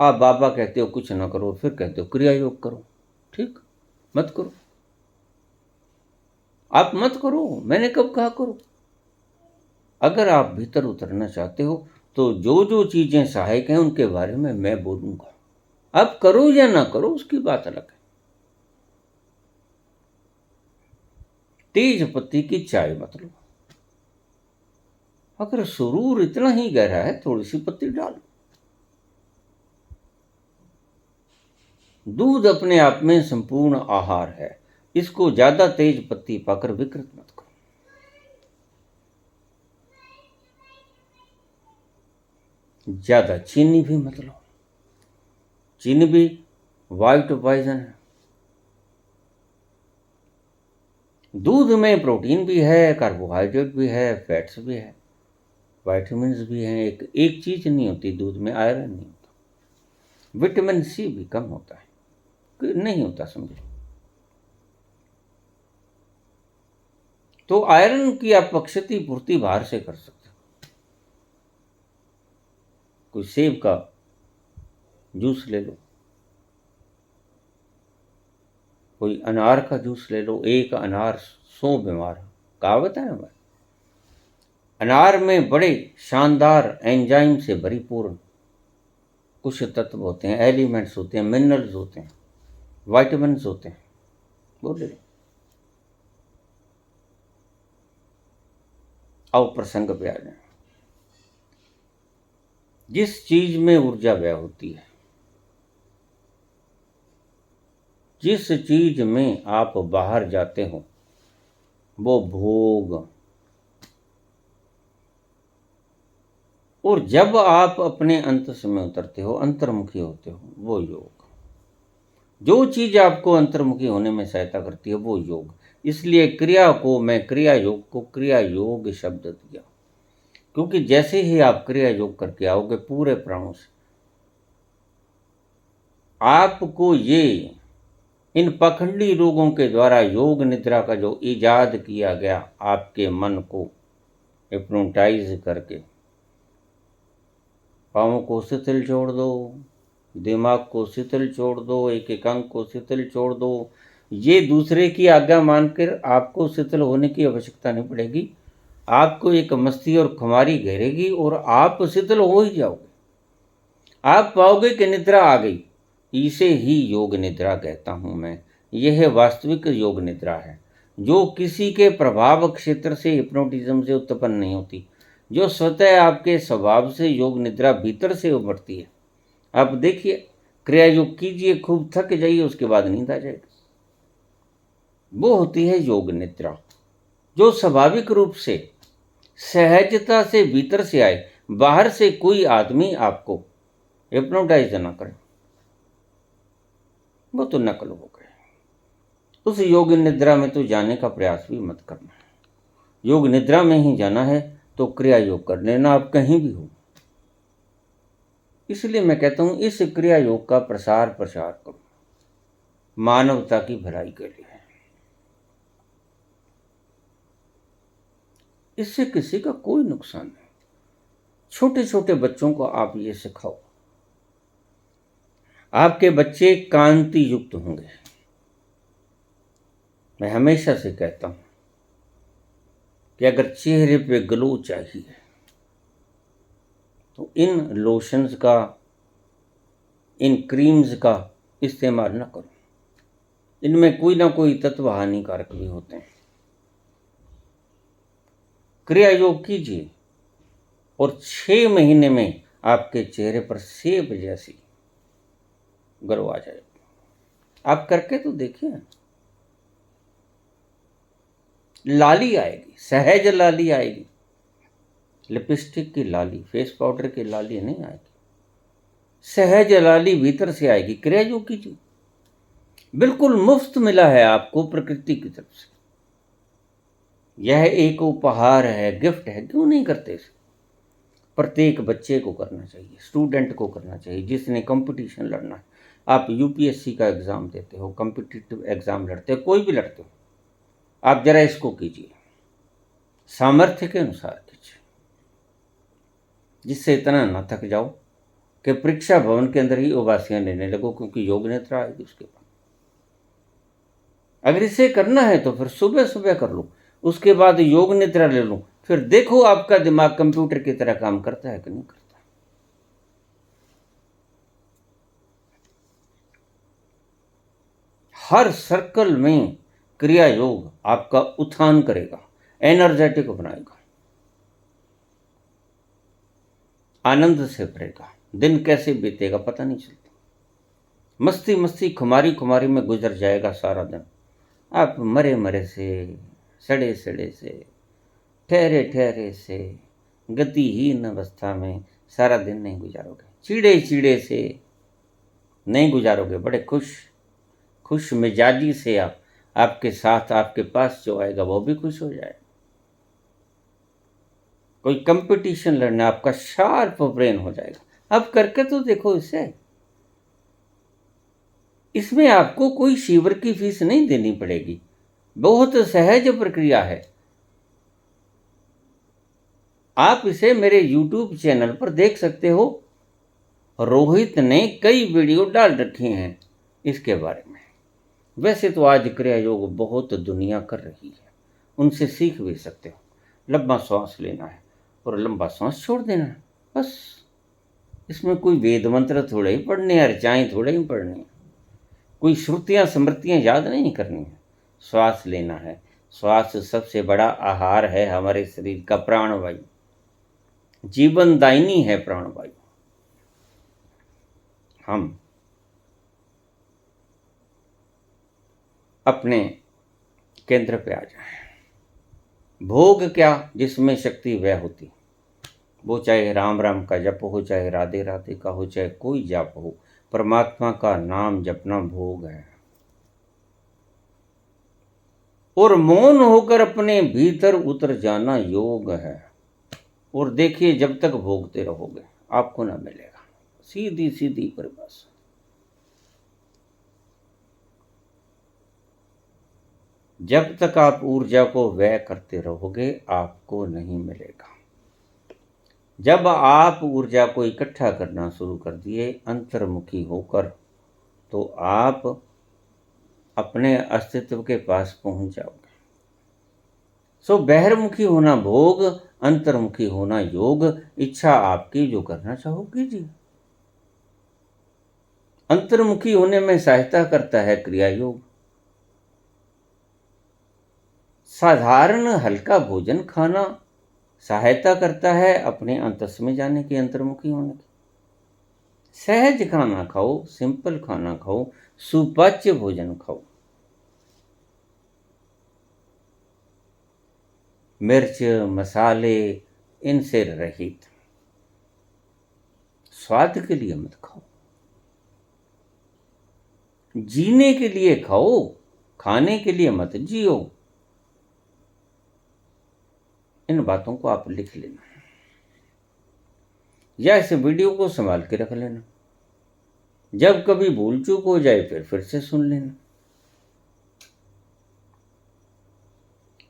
आप बाबा कहते हो कुछ ना करो, फिर कहते हो क्रिया योग करो। ठीक, मत करो, आप मत करो। मैंने कब कहा करो? अगर आप भीतर उतरना चाहते हो तो जो जो चीजें सहायक हैं उनके बारे में मैं बोलूंगा। आप करो या ना करो, उसकी बात अलग है। तेज पत्ती की चाय मत लो। अगर सुरूर इतना ही गहरा है, थोड़ी सी पत्ती डालो। दूध अपने आप में संपूर्ण आहार है, इसको ज्यादा तेज पत्ती पाकर विकृत मत करो। ज्यादा चीनी भी मत लो, चीनी भी वाइट पॉइजन है। दूध में प्रोटीन भी है, कार्बोहाइड्रेट भी है, फैट्स भी है, विटामिन भी हैं। एक चीज नहीं होती दूध में, आयरन नहीं होता। विटामिन सी भी कम होता है, नहीं होता, समझे। तो आयरन की आप क्षति पूर्ति बाहर से कर सकते हो। कोई सेब का जूस ले लो, कोई अनार का जूस ले लो। एक अनार 100 बीमार, कहावत है हमारी। अनार में बड़े शानदार एंजाइम से परिपूर्ण कुछ तत्व होते हैं, एलिमेंट्स होते हैं, मिनरल्स होते हैं, विटामिन्स होते हैं, वो ले लो। अब प्रसंग पे आ जाए। जिस चीज में ऊर्जा व्यय होती है, जिस चीज में आप बाहर जाते हो, वो भोग। और जब आप अपने अंतस में उतरते हो, अंतर्मुखी होते हो, वो योग। जो चीज आपको अंतर्मुखी होने में सहायता करती है वो योग। इसलिए क्रिया को मैं क्रिया योग को क्रिया योग शब्द दिया, क्योंकि जैसे ही आप क्रिया योग करके आओगे पूरे प्राणों से, आपको ये इन पखंडी रोगों के द्वारा योग निद्रा का जो इजाद किया गया आपके मन को हिप्नोटाइज करके पाँवों को शिथिल छोड़ दो, दिमाग को शिथिल छोड़ दो, एक एक अंग को शिथिल छोड़ दो। ये दूसरे की आज्ञा मानकर आपको शिथिल होने की आवश्यकता नहीं पड़ेगी। आपको एक मस्ती और खुमारी घेरेगी और आप शिथिल हो ही जाओगे। आप पाओगे कि निद्रा आ गई। इसे ही योग निद्रा कहता हूं मैं। यह वास्तविक योग निद्रा है, जो किसी के प्रभाव क्षेत्र से, हिप्नोटिज्म से उत्पन्न नहीं होती, जो स्वतः आपके स्वभाव से योग निद्रा भीतर से उभरती है। आप देखिए, क्रिया योग कीजिए, खूब थक जाइए, उसके बाद नींद आ जाएगी। वो होती है योग निद्रा, जो स्वाभाविक रूप से सहजता से भीतर से आए। बाहर से कोई आदमी आपको हिप्नोटाइज ना करे, वो तो नकल हो गए। उस योग निद्रा में तो जाने का प्रयास भी मत करना। योग निद्रा में ही जाना है तो क्रिया योग कर लेना, आप कहीं भी हो। इसलिए मैं कहता हूं, इस क्रिया योग का प्रसार करो, मानवता की भलाई के लिए। इससे किसी का कोई नुकसान नहीं। छोटे छोटे बच्चों को आप ये सिखाओ, आपके बच्चे कांति युक्त होंगे। मैं हमेशा से कहता हूं कि अगर चेहरे पे ग्लो चाहिए तो इन लोशंस का, इन क्रीम्स का इस्तेमाल न करो। इनमें कोई ना कोई तत्व हानिकारक भी होते हैं। क्रिया योग कीजिए और 6 महीने में आपके चेहरे पर सेब जैसी ग्लो आ जाएगी। आप करके तो देखिए, लाली आएगी, सहज लाली आएगी। लिपस्टिक की लाली, फेस पाउडर की लाली नहीं आएगी, सहज लाली भीतर से आएगी। क्रिया योग कीजिए, बिल्कुल मुफ्त मिला है आपको प्रकृति की तरफ से। यह एक उपहार है, गिफ्ट है, क्यों नहीं करते इसे? प्रत्येक बच्चे को करना चाहिए, स्टूडेंट को करना चाहिए, जिसने कंपटीशन लड़ना है। आप यूपीएससी का एग्ज़ाम देते हो, कॉम्पिटिटिव एग्ज़ाम लड़ते हो, कोई भी लड़ते हो, आप जरा इसको कीजिए, सामर्थ्य के अनुसार कीजिए, जिससे इतना ना थक जाओ कि परीक्षा भवन के अंदर ही उबासियां लेने लगो, क्योंकि योग निद्रा आएगी उसके बाद। अगर इसे करना है तो फिर सुबह सुबह कर लो, उसके बाद योग निद्रा ले लो, फिर देखो आपका दिमाग कंप्यूटर की तरह काम करता है कि नहीं करता। हर सर्कल में क्रिया योग आपका उत्थान करेगा, एनर्जेटिक बनाएगा, आनंद से भरेगा। दिन कैसे बीतेगा पता नहीं चलता, मस्ती मस्ती खुमारी खुमारी में गुजर जाएगा सारा दिन। आप मरे मरे से, सड़े सड़े से, ठहरे ठहरे से, गतिहीन अवस्था में सारा दिन नहीं गुजारोगे, चिड़े चिड़े से नहीं गुजारोगे, बड़े खुश मिजाजी से आपके साथ, आपके पास जो आएगा वो भी खुश हो जाएगा। कोई कंपटीशन लड़ना, आपका शार्प ब्रेन हो जाएगा। अब करके तो देखो इसे। इसमें आपको कोई शिविर की फीस नहीं देनी पड़ेगी, बहुत सहज प्रक्रिया है। आप इसे मेरे YouTube चैनल पर देख सकते हो। रोहित ने कई वीडियो डाल रखे हैं इसके बारे में। वैसे तो आज क्रिया योग बहुत दुनिया कर रही है, उनसे सीख भी सकते हो। लंबा सांस लेना है और लंबा सांस छोड़ देना है, बस। इसमें कोई वेद मंत्र थोड़े ही पढ़ने हैं, ऋचाएं थोड़े ही पढ़नी है, कोई श्रुतियां स्मृतियां याद नहीं करनी है। श्वास लेना है। श्वास सबसे बड़ा आहार है हमारे शरीर का, प्राणवायु, जीवनदायिनी है प्राणवायु। हम अपने केंद्र पे आ जाएं। भोग क्या, जिसमें शक्ति वह होती, वो चाहे राम राम का जप हो, चाहे राधे राधे का हो, चाहे कोई जप हो, परमात्मा का नाम जपना भोग है। और मौन होकर अपने भीतर उतर जाना योग है। और देखिए, जब तक भोगते रहोगे आपको ना मिलेगा। सीधी सीधी परिभाषा। जब तक आप ऊर्जा को व्यय करते रहोगे आपको नहीं मिलेगा। जब आप ऊर्जा को इकट्ठा करना शुरू कर दिए अंतर्मुखी होकर, तो आप अपने अस्तित्व के पास पहुंच जाओगे। सो बहिर्मुखी होना भोग, अंतर्मुखी होना योग। इच्छा आपकी, जो करना चाहो कीजिए। अंतर्मुखी होने में सहायता करता है क्रिया योग। साधारण हल्का भोजन खाना सहायता करता है अपने अंतस में जाने की, अंतर्मुखी होने की। सहज खाना खाओ, सिंपल खाना खाओ, सुपाच्य भोजन खाओ। मिर्च मसाले इनसे रहित। स्वाद के लिए मत खाओ, जीने के लिए खाओ, खाने के लिए मत जियो। इन बातों को आप लिख लेना या इस वीडियो को संभाल के रख लेना। जब कभी भूल चूक हो जाए फिर से सुन लेना।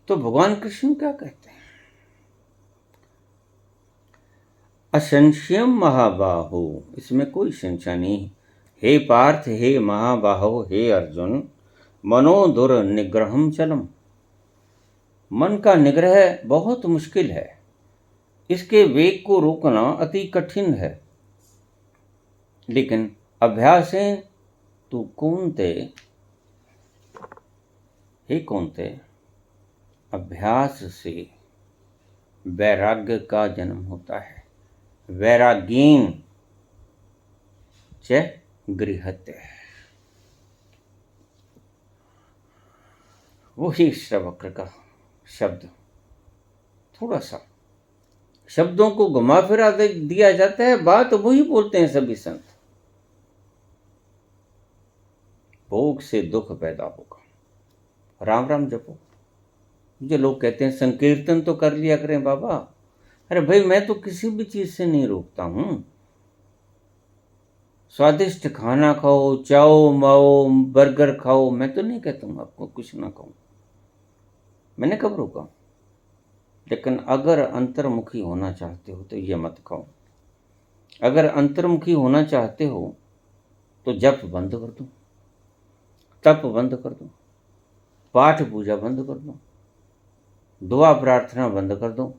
तो भगवान कृष्ण क्या कहते हैं? असंशयम महाबाहो, इसमें कोई संशय नहीं। हे पार्थ, हे महाबाहो, हे अर्जुन, मनो दुर्निग्रहम चलम। मन का निग्रह बहुत मुश्किल है। इसके वेग को रोकना अति कठिन है। लेकिन अभ्यासेन तू कौनते, हे कौनते, अभ्यास से वैराग्य का जन्म होता है। वैरागीन च गृहते। वही श्रवक्र का शब्द, थोड़ा सा शब्दों को घुमा फिरा दिया जाता है, बात वही बोलते हैं सभी संत। भोग से दुख पैदा होगा, राम राम जपो। मुझे लोग कहते हैं संकीर्तन तो कर लिया करें बाबा। अरे भाई, मैं तो किसी भी चीज से नहीं रोकता हूं। स्वादिष्ट खाना खाओ, चाओ माओ, बर्गर खाओ, मैं तो नहीं कहता हूं आपको कुछ ना खाओ। मैंने कब रोका? लेकिन अगर अंतर्मुखी होना चाहते हो तो ये मत खाओ। अगर अंतर्मुखी होना चाहते हो तो जप बंद कर दो, तप बंद कर दो, पाठ पूजा बंद कर दो, दुआ प्रार्थना बंद कर दो।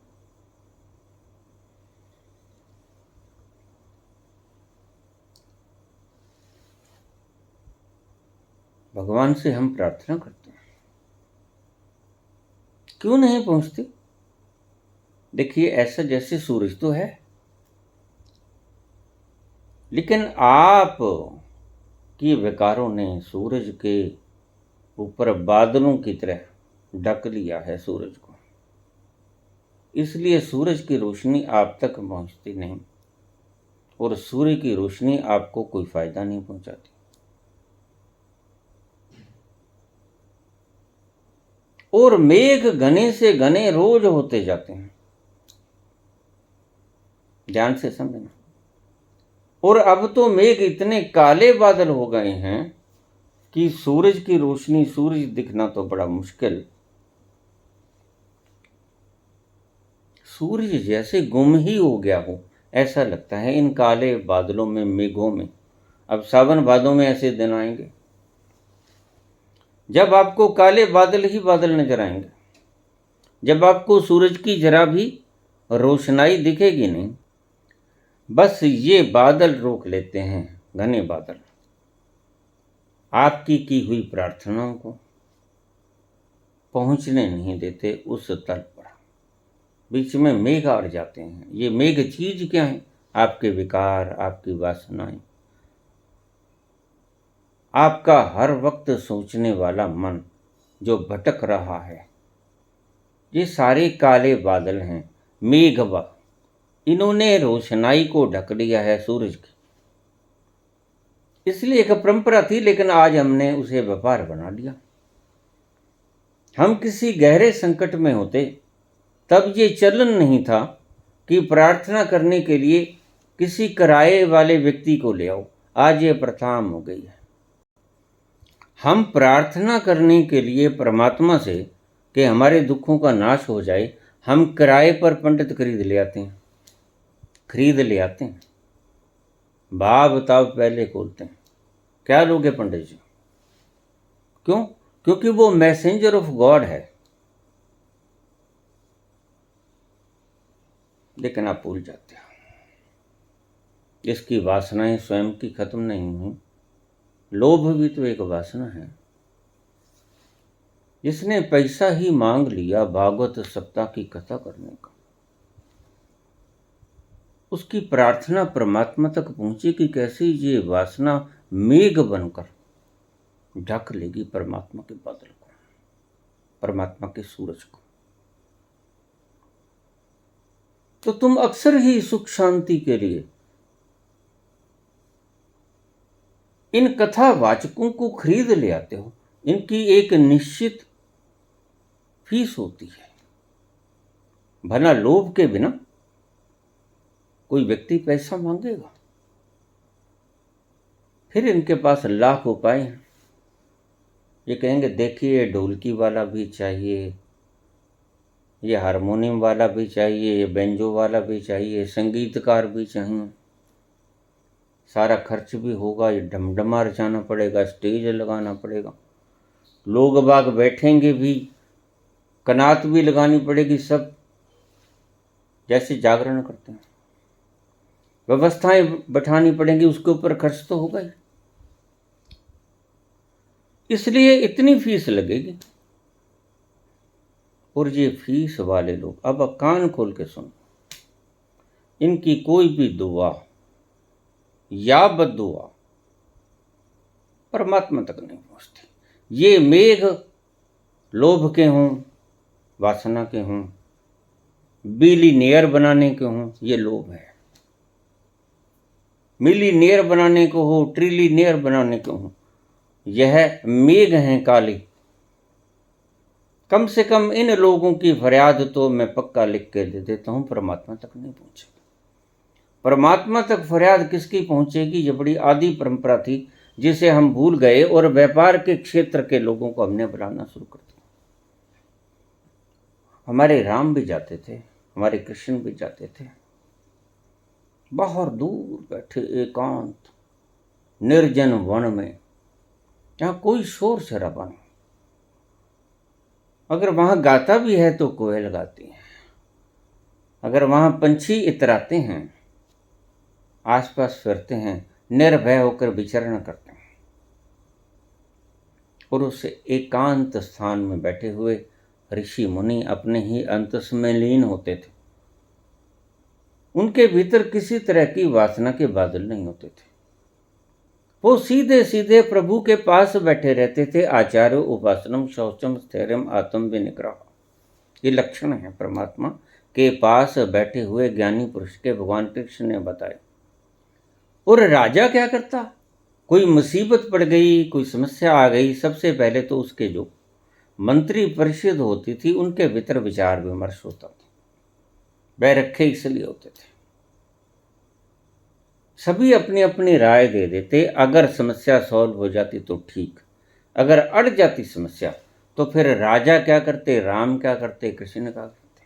भगवान से हम प्रार्थना करते हैं, क्यों नहीं पहुंचते? देखिए, ऐसा जैसे सूरज तो है, लेकिन आप की विकारों ने सूरज के ऊपर बादलों की तरह ढक लिया है सूरज को। इसलिए सूरज की रोशनी आप तक पहुंचती नहीं, और सूर्य की रोशनी आपको कोई फायदा नहीं पहुंचाती। और मेघ घने से घने रोज होते जाते हैं, ध्यान से समझना। और अब तो मेघ इतने काले बादल हो गए हैं कि सूरज की रोशनी, सूरज दिखना तो बड़ा मुश्किल। सूरज जैसे गुम ही हो गया हो ऐसा लगता है इन काले बादलों में, मेघों में। अब सावन भादों में ऐसे दिन आएंगे जब आपको काले बादल ही बादल नजर आएंगे, जब आपको सूरज की जरा भी रोशनाई दिखेगी नहीं। बस ये बादल रोक लेते हैं, घने बादल, आपकी की हुई प्रार्थनाओं को पहुंचने नहीं देते उस तल पर। बीच में मेघ आ जाते हैं। ये मेघ चीज क्या है? आपके विकार, आपकी वासनाएं, आपका हर वक्त सोचने वाला मन जो भटक रहा है। ये सारे काले बादल हैं, मेघ, इन्होंने रोशनाई को ढक लिया है सूरज की। इसलिए एक परंपरा थी, लेकिन आज हमने उसे व्यापार बना लिया। हम किसी गहरे संकट में होते तब ये चलन नहीं था कि प्रार्थना करने के लिए किसी किराए वाले व्यक्ति को ले आओ। आज ये प्रथा आम हो गई है। हम प्रार्थना करने के लिए परमात्मा से कि हमारे दुखों का नाश हो जाए, हम किराए पर पंडित खरीद ले आते हैं, भाव ताव पहले खोलते हैं। क्या लोगे पंडित जी? क्यों? क्योंकि वो मैसेंजर ऑफ गॉड है। लेकिन आप भूल जाते हो, इसकी वासनाएं स्वयं की खत्म नहीं हुई। लोभ भी तो एक वासना है। जिसने पैसा ही मांग लिया भागवत सप्ताह की कथा करने का, उसकी प्रार्थना परमात्मा तक पहुंचेगी कैसे? ये वासना मेघ बनकर ढक लेगी परमात्मा के बादल को, परमात्मा के सूरज को। तो तुम अक्सर ही सुख शांति के लिए इन कथा वाचकों को खरीद ले आते हो। इनकी एक निश्चित फीस होती है। भला लोभ के बिना कोई व्यक्ति पैसा मांगेगा? फिर इनके पास लाख उपाय हैं। ये कहेंगे देखिए ढोलकी वाला भी चाहिए, ये हारमोनियम वाला भी चाहिए, ये बेंजो वाला भी चाहिए, संगीतकार भी चाहिए, सारा खर्च भी होगा, ये ढमढमा रचाना पड़ेगा, स्टेज लगाना पड़ेगा, लोग बाग बैठेंगे भी, कनात भी लगानी पड़ेगी, सब जैसे जागरण करते हैं, व्यवस्थाएं बैठानी पड़ेंगी, उसके ऊपर खर्च तो होगा ही। इसलिए इतनी फीस लगेगी। और ये फीस वाले लोग, अब कान खोल के सुनो, इनकी कोई भी दुआ या बद्दुआ परमात्मा तक नहीं पहुंचती। ये मेघ लोभ के हों, वासना के हों, बिलीनियर बनाने के हों, ये लोभ है। मिलीनियर बनाने को हो, ट्रिलिनियर बनाने को हो, यह मेघ हैं काली। कम से कम इन लोगों की फरियाद तो मैं पक्का लिख के दे देता हूं, परमात्मा तक नहीं पहुंचेगी। परमात्मा तक फरियाद किसकी पहुंचेगी? ये बड़ी आदि परंपरा थी जिसे हम भूल गए और व्यापार के क्षेत्र के लोगों को हमने बुलाना शुरू कर दिया। हमारे राम भी जाते थे, हमारे कृष्ण भी जाते थे, बाहर दूर बैठे एकांत निर्जन वन में, जहां कोई शोर शराबा नहीं। अगर वहां गाता भी है तो कोयल गाती है, अगर वहां पंछी इतराते हैं, आसपास फिरते हैं, निर्भय होकर विचरण करते हैं, और उस एकांत स्थान में बैठे हुए ऋषि मुनि अपने ही अंतस में लीन होते थे। उनके भीतर किसी तरह की वासना के बादल नहीं होते थे। वो सीधे सीधे प्रभु के पास बैठे रहते थे। आचार्य उपासनम शौचम स्थैर्यम आत्म विनिग्रह, ये लक्षण है परमात्मा के पास बैठे हुए ज्ञानी पुरुष के, भगवान कृष्ण ने बताए। और राजा क्या करता? कोई मुसीबत पड़ गई, कोई समस्या आ गई, सबसे पहले तो उसके जो मंत्री परिषद होती थी उनके भीतर विचार विमर्श होता था। वह रखे इसलिए होते थे, सभी अपनी अपनी राय दे देते। अगर समस्या सॉल्व हो जाती तो ठीक, अगर अड़ जाती समस्या तो फिर राजा क्या करते, राम क्या करते, कृष्ण क्या करते?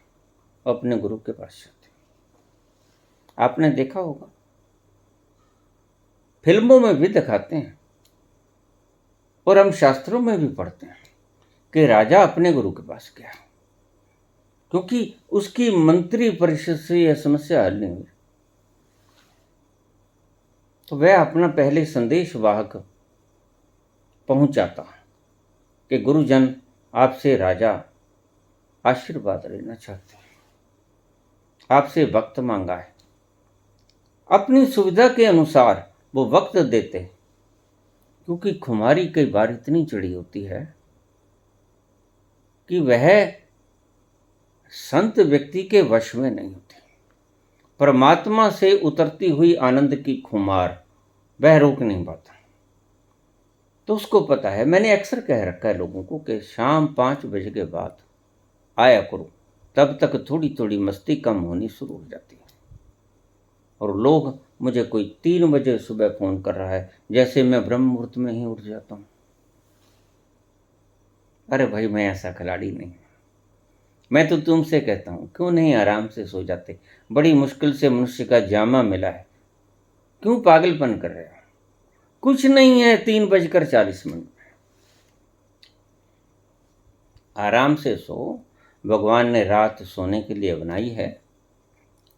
अपने गुरु के पास जाते। आपने देखा होगा, फिल्मों में भी दिखाते हैं और हम शास्त्रों में भी पढ़ते हैं कि राजा अपने गुरु के पास गया क्योंकि उसकी मंत्री परिषद से यह समस्या हल नहीं हुई। तो वह अपना पहले संदेश वाहक पहुंचाता कि गुरुजन आपसे राजा आशीर्वाद लेना चाहते हैं, आपसे वक्त मांगा है। अपनी सुविधा के अनुसार वो वक्त देते, क्योंकि खुमारी कई बार इतनी चढ़ी होती है कि वह संत व्यक्ति के वश में नहीं होती। परमात्मा से उतरती हुई आनंद की खुमार वह रोक नहीं पाता। तो उसको पता है, मैंने अक्सर कह रखा है लोगों को कि शाम 5 बजे के बाद आया करो, तब तक थोड़ी थोड़ी मस्ती कम होनी शुरू हो जाती है। और लोग मुझे कोई 3 बजे सुबह फ़ोन कर रहा है, जैसे मैं ब्रह्म मुहूर्त में ही उठ जाता हूँ। अरे भाई, मैं ऐसा खिलाड़ी नहीं। मैं तो तुमसे कहता हूँ, क्यों नहीं आराम से सो जाते? बड़ी मुश्किल से मनुष्य का जामा मिला है, क्यों पागलपन कर रहे हो? कुछ नहीं है, 3:40 आराम से सो। भगवान ने रात सोने के लिए बनाई है,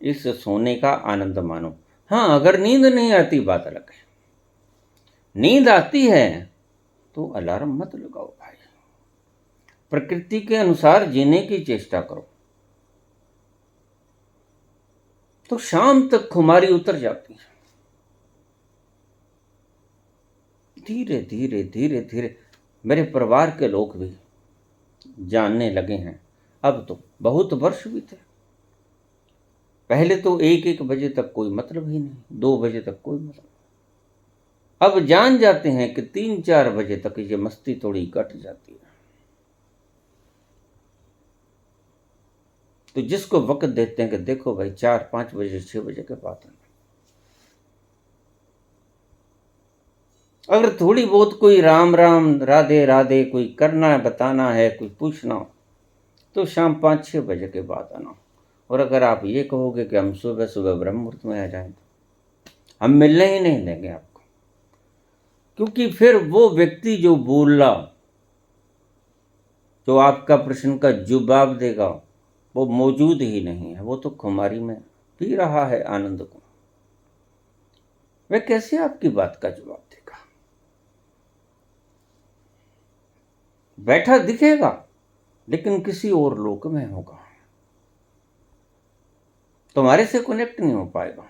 इस सोने का आनंद मानो। हाँ, अगर नींद नहीं आती बात अलग है। नींद आती है तो अलार्म मत लगाओ भाई, प्रकृति के अनुसार जीने की चेष्टा करो, तो शाम तक खुमारी उतर जाती है। धीरे धीरे धीरे धीरे मेरे परिवार के लोग भी जानने लगे हैं। अब तो बहुत वर्ष बीते। पहले तो 1-1 बजे तक कोई मतलब ही नहीं, 2 बजे तक कोई मतलब। अब जान जाते हैं कि 3-4 बजे तक ये मस्ती थोड़ी कट जाती है। तो जिसको वक्त देते हैं कि देखो भाई 4-5 बजे 6 बजे के बाद आना। अगर थोड़ी बहुत कोई राम राम राधे राधे कोई करना है, बताना है, कोई पूछना हो, तो शाम 5-6 बजे के बाद आना। और अगर आप ये कहोगे कि हम सुबह सुबह ब्रह्म मुहूर्त में आ जाएं, तो हम मिलने ही नहीं देंगे आपको, क्योंकि फिर वो व्यक्ति जो बोला, जो आपका प्रश्न का जवाब देगा, वो मौजूद ही नहीं है। वो तो खुमारी में पी रहा है आनंद को। वह कैसे आपकी बात का जवाब देगा? बैठा दिखेगा लेकिन किसी और लोक में होगा, तुम्हारे से कनेक्ट नहीं हो पाएगा।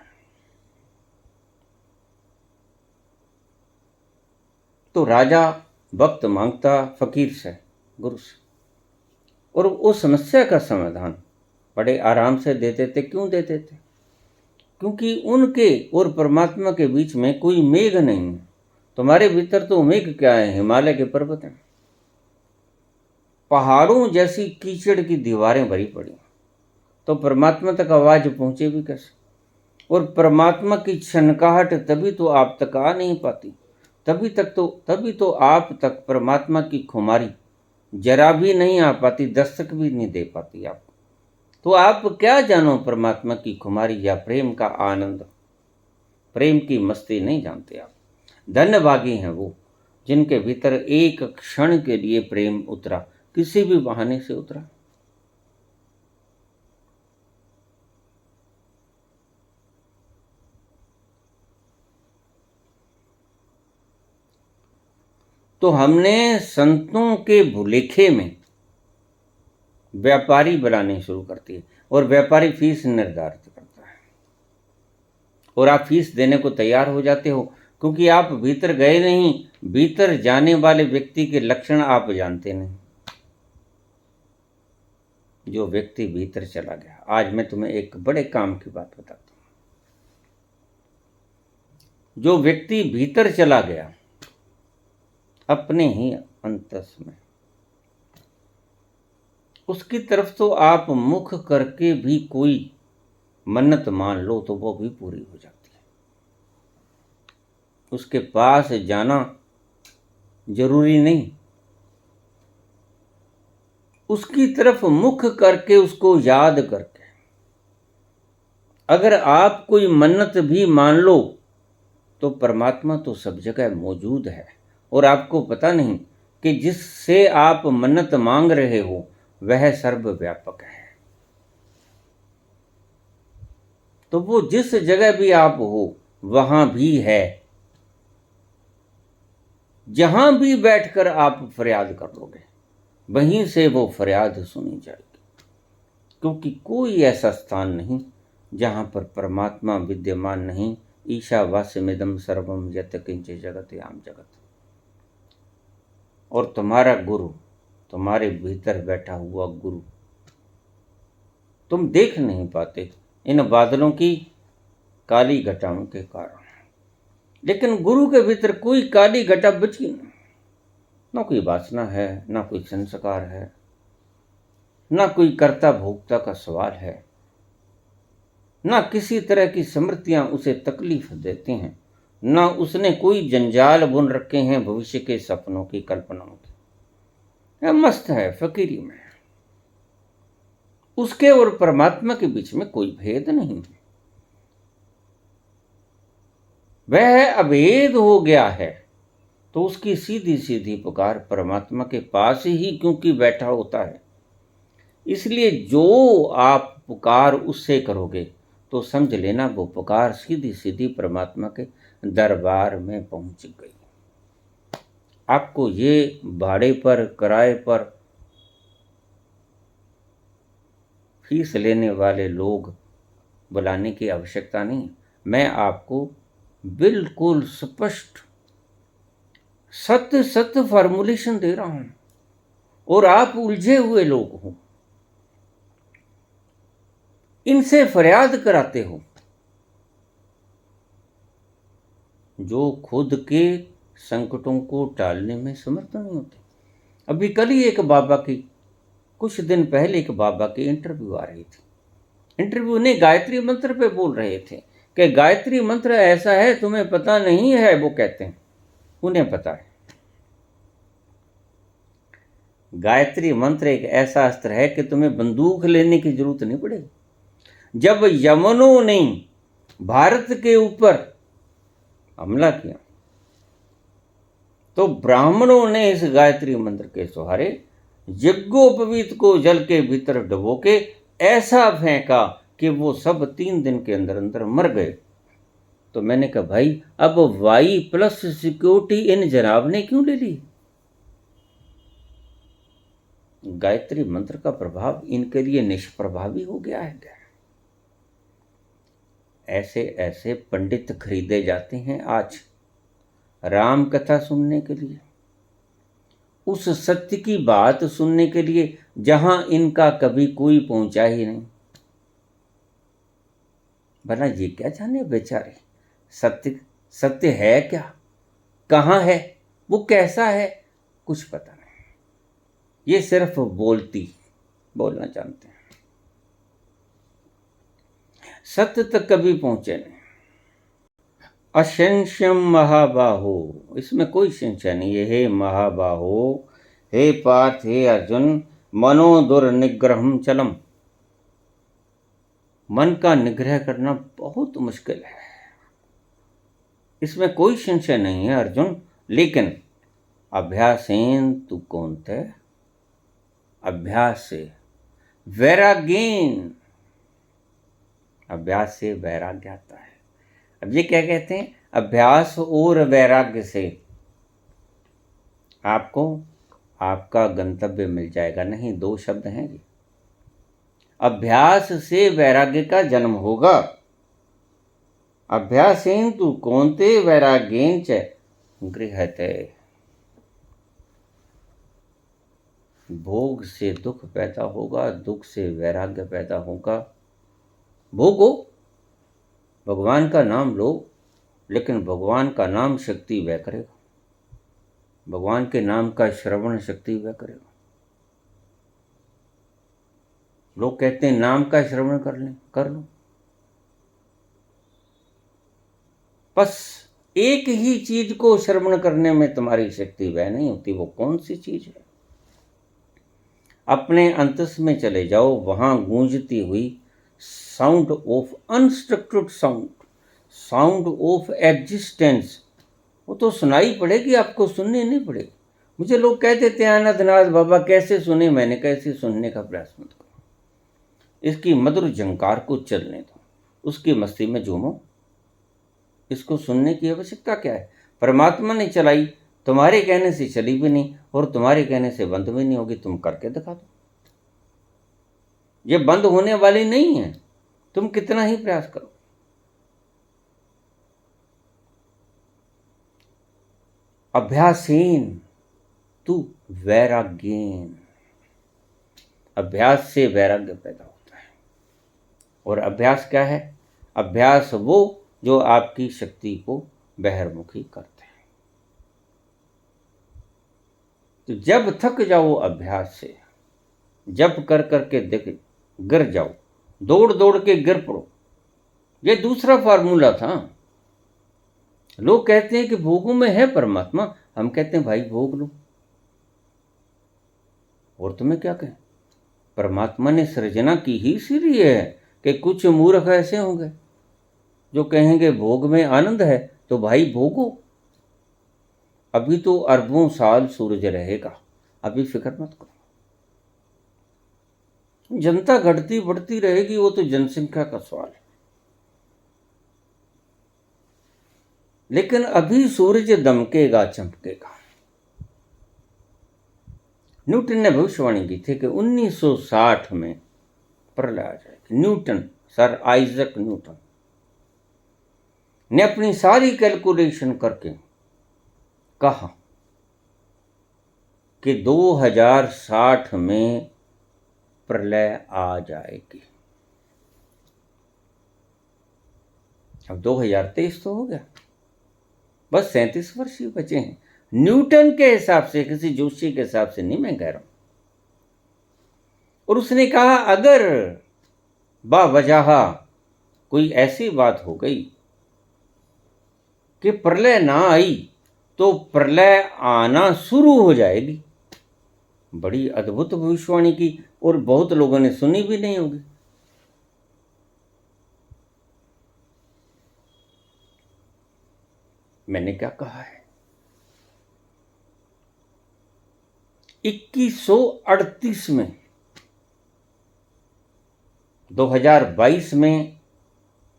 तो राजा वक्त मांगता फकीर से, गुरु से, और वो समस्या का समाधान बड़े आराम से देते थे। क्यों देते थे? क्योंकि उनके और परमात्मा के बीच में कोई मेघ नहीं है। तुम्हारे भीतर तो मेघ क्या है? हिमालय के पर्वत हैं, पहाड़ों जैसी कीचड़ की दीवारें भरी पड़ी, तो परमात्मा तक आवाज पहुंचे भी कैसे? और परमात्मा की छनकाहट तभी तो आप तक आ नहीं पाती, तभी तो आप तक परमात्मा की खुमारी जरा भी नहीं आ पाती, दस्तक भी नहीं दे पाती आपको। तो आप क्या जानो परमात्मा की खुमारी या प्रेम का आनंद, प्रेम की मस्ती नहीं जानते आप। धन्यभागी हैं वो जिनके भीतर एक क्षण के लिए प्रेम उतरा, किसी भी बहाने से उतरा। तो हमने संतों के भुलेखे में व्यापारी बनाने शुरू करती है, और व्यापारी फीस निर्धारित करता है, और आप फीस देने को तैयार हो जाते हो, क्योंकि आप भीतर गए नहीं। भीतर जाने वाले व्यक्ति के लक्षण आप जानते नहीं। जो व्यक्ति भीतर चला गया, आज मैं तुम्हें एक बड़े काम की बात बताता हूं। जो व्यक्ति भीतर चला गया अपने ही अंतस में, उसकी तरफ तो आप मुख करके भी कोई मन्नत मान लो तो वो भी पूरी हो जाती है। उसके पास जाना जरूरी नहीं, उसकी तरफ मुख करके, उसको याद करके अगर आप कोई मन्नत भी मान लो, तो परमात्मा तो सब जगह मौजूद है, और आपको पता नहीं कि जिससे आप मन्नत मांग रहे हो वह सर्वव्यापक है। तो वो जिस जगह भी आप हो वहां भी है। जहां भी बैठकर आप फरियाद कर लोगे, वहीं से वो फरियाद सुनी जाएगी, क्योंकि कोई ऐसा स्थान नहीं जहां पर परमात्मा विद्यमान नहीं। ईशावास्यमिदं सर्वम यत् किंचित् जगति आम जगत। और तुम्हारा गुरु, तुम्हारे भीतर बैठा हुआ गुरु, तुम देख नहीं पाते इन बादलों की काली घटाओं के कारण, लेकिन गुरु के भीतर कोई काली घटा बची नहीं। ना कोई वासना है, ना कोई संस्कार है, ना कोई कर्ता भोक्ता का सवाल है, ना किसी तरह की स्मृतियां उसे तकलीफ देती हैं, ना उसने कोई जंजाल बुन रखे हैं भविष्य के सपनों की, कल्पनाओं की। या मस्त है फकीरी में। उसके और परमात्मा के बीच में कोई भेद नहीं, वह अभेद हो गया है। तो उसकी सीधी सीधी पुकार परमात्मा के पास ही क्योंकि बैठा होता है, इसलिए जो आप पुकार उससे करोगे तो समझ लेना वो पुकार सीधी सीधी परमात्मा के दरबार में पहुंच गई। आपको ये भाड़े पर, किराए पर, फीस लेने वाले लोग बुलाने की आवश्यकता नहीं। मैं आपको बिल्कुल स्पष्ट सत्य सत्य फॉर्मुलेशन दे रहा हूं और आप उलझे हुए लोग हो, इनसे फरियाद कराते हो जो खुद के संकटों को टालने में समर्थ नहीं होते। अभी कल ही एक बाबा की, कुछ दिन पहले एक बाबा की इंटरव्यू आ रही थी। इंटरव्यू ने गायत्री मंत्र पे बोल रहे थे कि गायत्री मंत्र ऐसा है तुम्हें पता नहीं है। वो कहते हैं उन्हें पता है। गायत्री मंत्र एक ऐसा अस्त्र है कि तुम्हें बंदूक लेने की जरूरत नहीं पड़ेगी। जब यमनों ने भारत के ऊपर हमला किया तो ब्राह्मणों ने इस गायत्री मंत्र के सहारे यज्ञोपवीत को जल के भीतर डुबो के ऐसा फेंका कि वो सब 3 दिन के अंदर अंदर मर गए। तो मैंने कहा भाई अब वाई प्लस सिक्योरिटी इन जनाब ने क्यों ले ली? गायत्री मंत्र का प्रभाव इनके लिए निष्प्रभावी हो गया है क्या? ऐसे ऐसे पंडित खरीदे जाते हैं आज राम कथा सुनने के लिए, उस सत्य की बात सुनने के लिए जहां इनका कभी कोई पहुंचा ही नहीं। भला ये क्या जाने बेचारे सत्य सत्य है क्या, कहाँ है, वो कैसा है, कुछ पता नहीं। ये सिर्फ बोलना जानते हैं, सत्य तक कभी पहुंचे नहीं। अशंशम महाबाहो, इसमें कोई संशय नहीं है। हे महाबाहो, हे पार्थ, हे अर्जुन, मनो दुर्निग्रहम चलम। मन का निग्रह करना बहुत मुश्किल है, इसमें कोई संशय नहीं है अर्जुन। लेकिन अभ्यासेन तू कौनते, अभ्यास से वैराग्येन, अभ्यास से वैराग्य आता है। अब ये क्या कहते हैं? अभ्यास और वैराग्य से आपको आपका गंतव्य मिल जाएगा। नहीं, 2 शब्द हैं ये। अभ्यास से वैराग्य का जन्म होगा। अभ्यासेन तु कौन्ते वैराग्येन च गृह्यते। भोग से दुख पैदा होगा, दुख से वैराग्य पैदा होगा। भोगो, भगवान का नाम लो, लेकिन भगवान का नाम शक्ति वह करेगा, भगवान के नाम का श्रवण शक्ति वह करेगा। लोग कहते हैं नाम का श्रवण कर लो, बस एक ही चीज को श्रवण करने में तुम्हारी शक्ति वह नहीं होती। वो कौन सी चीज है? अपने अंतस में चले जाओ, वहां गूंजती हुई sound of unstructured sound, sound of existence, वो तो सुनाई पड़ेगी आपको, सुननी नहीं पड़ेगी। मुझे लोग कह देते हैं आनंदनाथ बाबा कैसे सुने, मैंने कैसे सुनने का प्रयास मत करो, इसकी मधुर झंकार को चलने दो, उसकी मस्ती में झूमो। इसको सुनने की आवश्यकता क्या है? परमात्मा ने चलाई, तुम्हारे कहने से चली भी नहीं और तुम्हारे कहने से बंद भी नहीं होगी। तुम करके दिखा दो, ये बंद होने वाली नहीं है, तुम कितना ही प्रयास करो। अभ्यासेन तू वैराग्येन, अभ्यास से वैराग्य पैदा होता है। और अभ्यास क्या है? अभ्यास वो जो आपकी शक्ति को बहिर्मुखी करते हैं। तो जब थक जाओ अभ्यास से, जब कर करके देख गिर जाओ, दौड़ दौड़ के गिर पड़ो, ये दूसरा फार्मूला था। लोग कहते हैं कि भोगों में है परमात्मा, हम कहते हैं भाई भोग लो। और तुम्हें क्या कहें, परमात्मा ने सृजना की ही इसीलिए है कि कुछ मूर्ख ऐसे होंगे जो कहेंगे भोग में आनंद है, तो भाई भोगो। अभी तो अरबों साल सूरज रहेगा, अभी फिक्र मत करो। जनता घटती बढ़ती रहेगी, वो तो जनसंख्या का सवाल है, लेकिन अभी सूरज दमकेगा, चमकेगा। न्यूटन ने भविष्यवाणी की थी कि 1960 में प्रलय आ जाएगी। न्यूटन, सर आइजक न्यूटन ने अपनी सारी कैलकुलेशन करके कहा कि 2060 में प्रलय आ जाएगी। अब 2023 तो हो गया, बस 37 वर्ष ही बचे हैं। न्यूटन के हिसाब से, किसी जोशी के हिसाब से नहीं, मैं कह रहा हूं। और उसने कहा अगर बावजह कोई ऐसी बात हो गई कि प्रलय ना आई तो प्रलय आना शुरू हो जाएगी। बड़ी अद्भुत भविष्यवाणी की, और बहुत लोगों ने सुनी भी नहीं होगी। मैंने क्या कहा है, 2138 में, 2022 में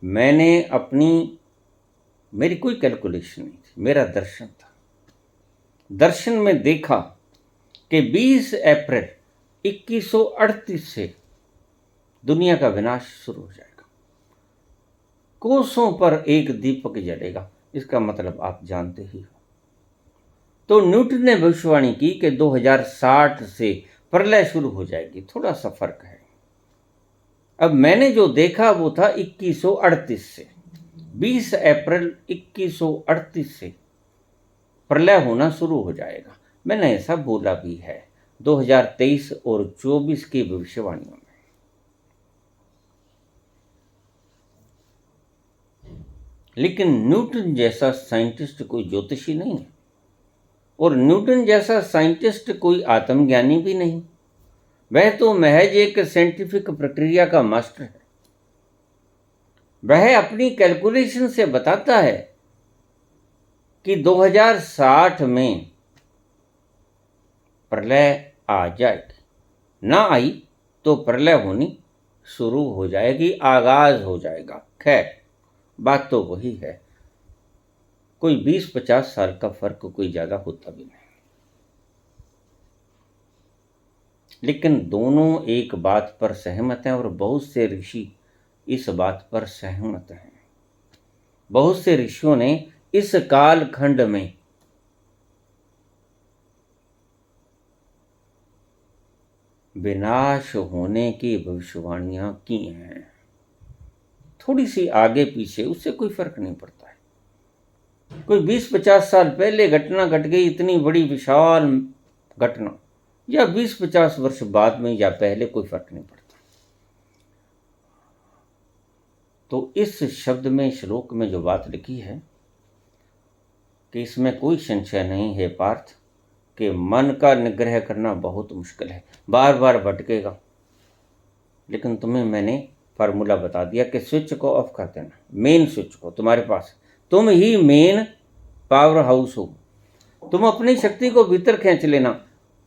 मैंने मेरी कोई कैलकुलेशन नहीं थी, मेरा दर्शन था। दर्शन में देखा कि 20 अप्रैल 2138 से दुनिया का विनाश शुरू हो जाएगा। कोसों पर एक दीपक जलेगा, इसका मतलब आप जानते ही हो। तो न्यूटन ने भविष्यवाणी की कि 2060 से प्रलय शुरू हो जाएगी। थोड़ा सा फर्क है। अब मैंने जो देखा वो था 2138 से, 20 अप्रैल 2138 से प्रलय होना शुरू हो जाएगा। मैंने ऐसा बोला भी है 2023 और 24 की भविष्यवाणियों में। लेकिन न्यूटन जैसा साइंटिस्ट कोई ज्योतिषी नहीं है, और न्यूटन जैसा साइंटिस्ट कोई आत्मज्ञानी भी नहीं। वह तो महज एक साइंटिफिक प्रक्रिया का मास्टर है। वह अपनी कैलकुलेशन से बताता है कि 2060 में प्रलय आ जाएगी, ना आई तो प्रलय होनी शुरू हो जाएगी, आगाज हो जाएगा। खैर, बात तो वही है, कोई 20-50 साल का फर्क कोई ज्यादा होता भी नहीं। लेकिन दोनों एक बात पर सहमत हैं, और बहुत से ऋषि इस बात पर सहमत हैं। बहुत से ऋषियों ने इस कालखंड में विनाश होने की भविष्यवाणियां की हैं। थोड़ी सी आगे पीछे, उससे कोई फर्क नहीं पड़ता है। कोई 20-50 साल पहले घटना घट गई, इतनी बड़ी विशाल घटना, या 20-50 वर्ष बाद में या पहले, कोई फर्क नहीं पड़ता। तो इस शब्द में, श्लोक में जो बात लिखी है कि इसमें कोई संशय नहीं है पार्थ कि मन का निग्रह करना बहुत मुश्किल है, बार बार भटकेगा। लेकिन तुम्हें मैंने फार्मूला बता दिया कि स्विच को ऑफ कर देना, मेन स्विच को तुम्हारे पास, तुम ही मेन पावर हाउस हो। तुम अपनी शक्ति को भीतर खींच लेना।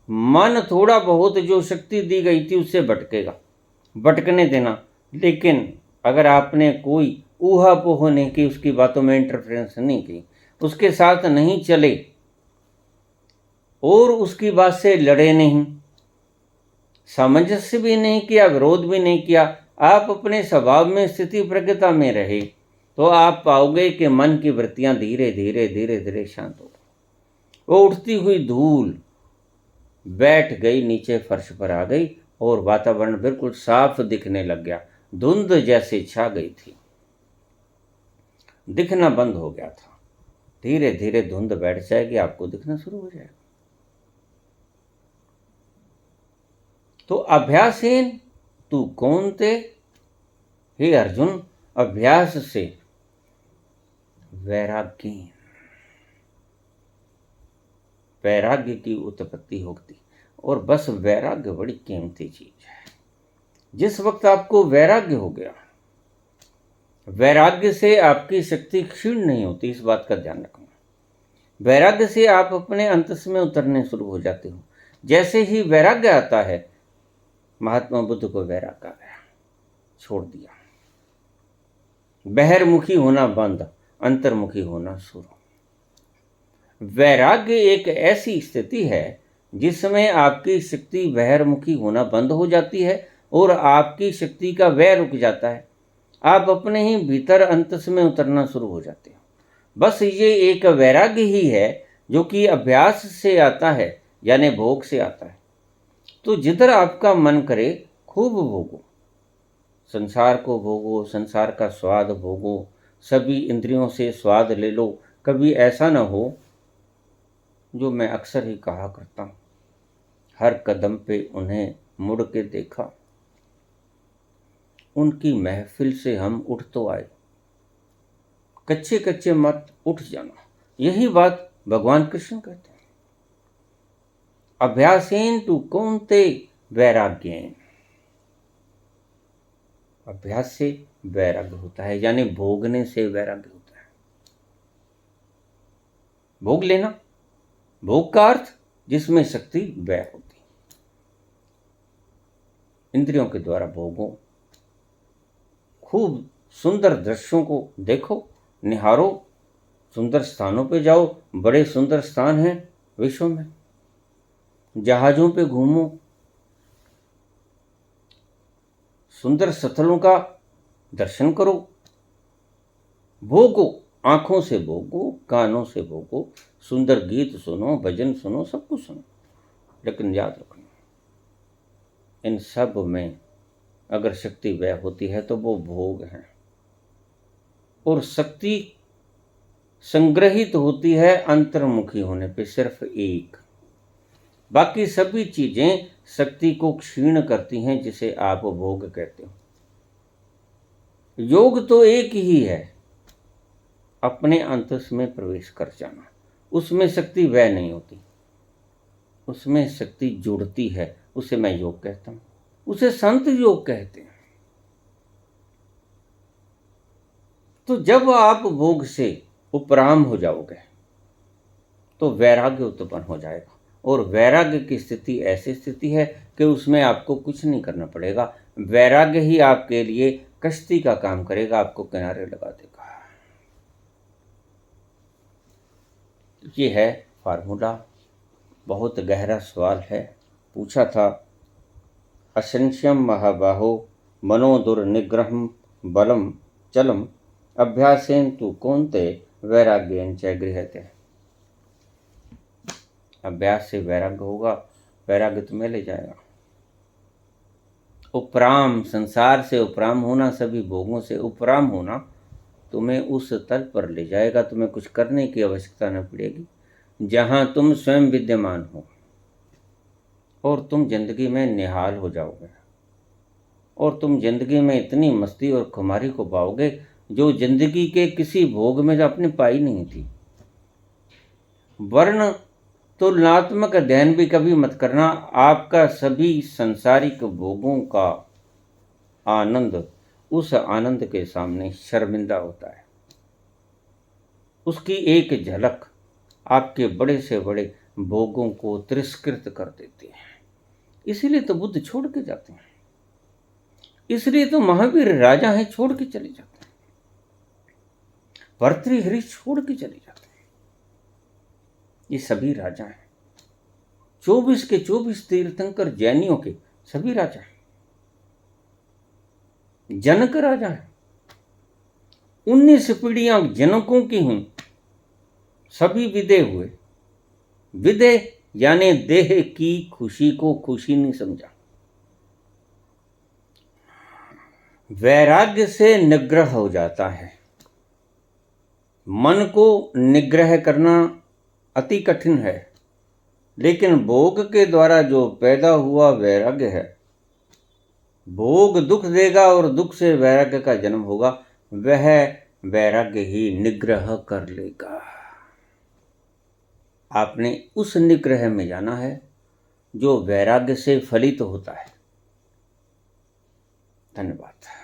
मन थोड़ा बहुत जो शक्ति दी गई थी उससे भटकेगा, भटकने देना। लेकिन अगर आपने कोई ऊहापोह नहीं की, उसकी बातों में इंटरफेरेंस नहीं की, उसके साथ नहीं चले और उसकी बात से लड़े नहीं, सामंजस्य भी नहीं किया, विरोध भी नहीं किया, आप अपने स्वभाव में, स्थिति प्रज्ञता में रहे, तो आप पाओगे कि मन की वृत्तियां धीरे धीरे धीरे धीरे शांत हो गई। वो उठती हुई धूल बैठ गई, नीचे फर्श पर आ गई, और वातावरण बिल्कुल साफ दिखने लग गया। धुंध जैसे छा गई थी, दिखना बंद हो गया था। धीरे धीरे धुंध बैठ जाएगी, आपको दिखना शुरू हो जाएगा। तो अभ्यासेन तू कौनते, हे अर्जुन, अभ्यास से वैराग्य की उत्पत्ति होती, और बस वैराग्य बड़ी कीमती चीज है। जिस वक्त आपको वैराग्य हो गया, वैराग्य से आपकी शक्ति क्षीण नहीं होती, इस बात का ध्यान रखना। वैराग्य से आप अपने अंतस में उतरने शुरू हो जाते हो। जैसे ही वैराग्य आता है, महात्मा बुद्ध को वैराग्य आ गया, छोड़ दिया। बहिर्मुखी होना बंद, अंतर्मुखी होना शुरू। वैराग्य एक ऐसी स्थिति है जिसमें आपकी शक्ति बहिर्मुखी होना बंद हो जाती है और आपकी शक्ति का व्यय रुक जाता है। आप अपने ही भीतर अंतस में उतरना शुरू हो जाते हो। बस ये एक वैराग्य ही है जो कि अभ्यास से आता है, यानी भोग से आता है। तो जिधर आपका मन करे खूब भोगो, संसार को भोगो, संसार का स्वाद भोगो, सभी इंद्रियों से स्वाद ले लो। कभी ऐसा ना हो, जो मैं अक्सर ही कहा करता हूँ, हर कदम पे उन्हें मुड़ के देखा, उनकी महफिल से हम उठ तो आए, कच्चे कच्चे मत उठ जाना। यही बात भगवान कृष्ण कहते हैं। अभ्यासेन तु कौन्ते वैराग्येन। अभ्यास से वैराग्य होता है, यानी भोगने से वैराग्य होता है। भोग लेना, भोग का अर्थ जिसमें शक्ति व्यय होती। इंद्रियों के द्वारा भोगो, खूब सुंदर दृश्यों को देखो, निहारो, सुंदर स्थानों पे जाओ। बड़े सुंदर स्थान हैं विश्व में, जहाजों पे घूमो, सुंदर स्थलों का दर्शन करो, भोगो, आंखों से भोगो, कानों से भोगो, सुंदर गीत सुनो, भजन सुनो, सब कुछ सुनो। लेकिन याद रखना, इन सब में अगर शक्ति व्यय होती है तो वो भोग है, और शक्ति संग्रहित होती है अंतर्मुखी होने पे सिर्फ एक। बाकी सभी चीजें शक्ति को क्षीण करती हैं, जिसे आप भोग कहते हो। योग तो एक ही है, अपने अंतस में प्रवेश कर जाना। उसमें शक्ति व्यय नहीं होती, उसमें शक्ति जुड़ती है। उसे मैं योग कहता हूं, उसे संत योग कहते हैं। तो जब आप भोग से उपराम हो जाओगे तो वैराग्य उत्पन्न हो जाएगा, और वैराग्य की स्थिति ऐसी स्थिति है कि उसमें आपको कुछ नहीं करना पड़ेगा। वैराग्य ही आपके लिए कश्ती का काम करेगा, आपको किनारे लगा देगा। ये है फार्मूला। बहुत गहरा सवाल है, पूछा था। असंख्यम महाबाहो मनो दुर्निग्रहम बलम चलम अभ्यासेन तु कौन्ते वैराग्येन च गृह्यते। अभ्यास से वैराग्य होगा, वैराग्य तुम्हें ले जाएगा। उपराम, संसार से उपराम होना, सभी भोगों से उपराम होना, तुम्हें उस तल पर ले जाएगा। तुम्हें कुछ करने की आवश्यकता न पड़ेगी, जहां तुम स्वयं विद्यमान हो, और तुम जिंदगी में निहाल हो जाओगे, और तुम जिंदगी में इतनी मस्ती और खुमारी को पाओगे जो जिंदगी के किसी भोग में जो आपने पाई नहीं थी। वर्ण तुलनात्मक अध्ययन भी कभी मत करना। आपका सभी सांसारिक भोगों का आनंद उस आनंद के सामने शर्मिंदा होता है। उसकी एक झलक आपके बड़े से बड़े भोगों को तिरस्कृत कर देती है। इसीलिए तो बुद्ध छोड़ के जाते हैं, इसलिए तो महावीर राजा हैं, छोड़ के चले जाते हैं। भर्तृहरि छोड़ के चले जाते हैं। ये सभी राजा हैं, 24 के 24 तीर्थंकर जैनियों के सभी राजा हैं। जनक राजा है, 19 पीढ़ियां जनकों की हुई, सभी विदेह हुए। विदेह यानी देह की खुशी को खुशी नहीं समझा। वैराग्य से निग्रह हो जाता है। मन को निग्रह करना अति कठिन है, लेकिन भोग के द्वारा जो पैदा हुआ वैराग्य है, भोग दुख देगा और दुख से वैराग्य का जन्म होगा। वह वैराग्य ही निग्रह कर लेगा। आपने उस निग्रह में जाना है जो वैराग्य से फलित होता है। धन्यवाद।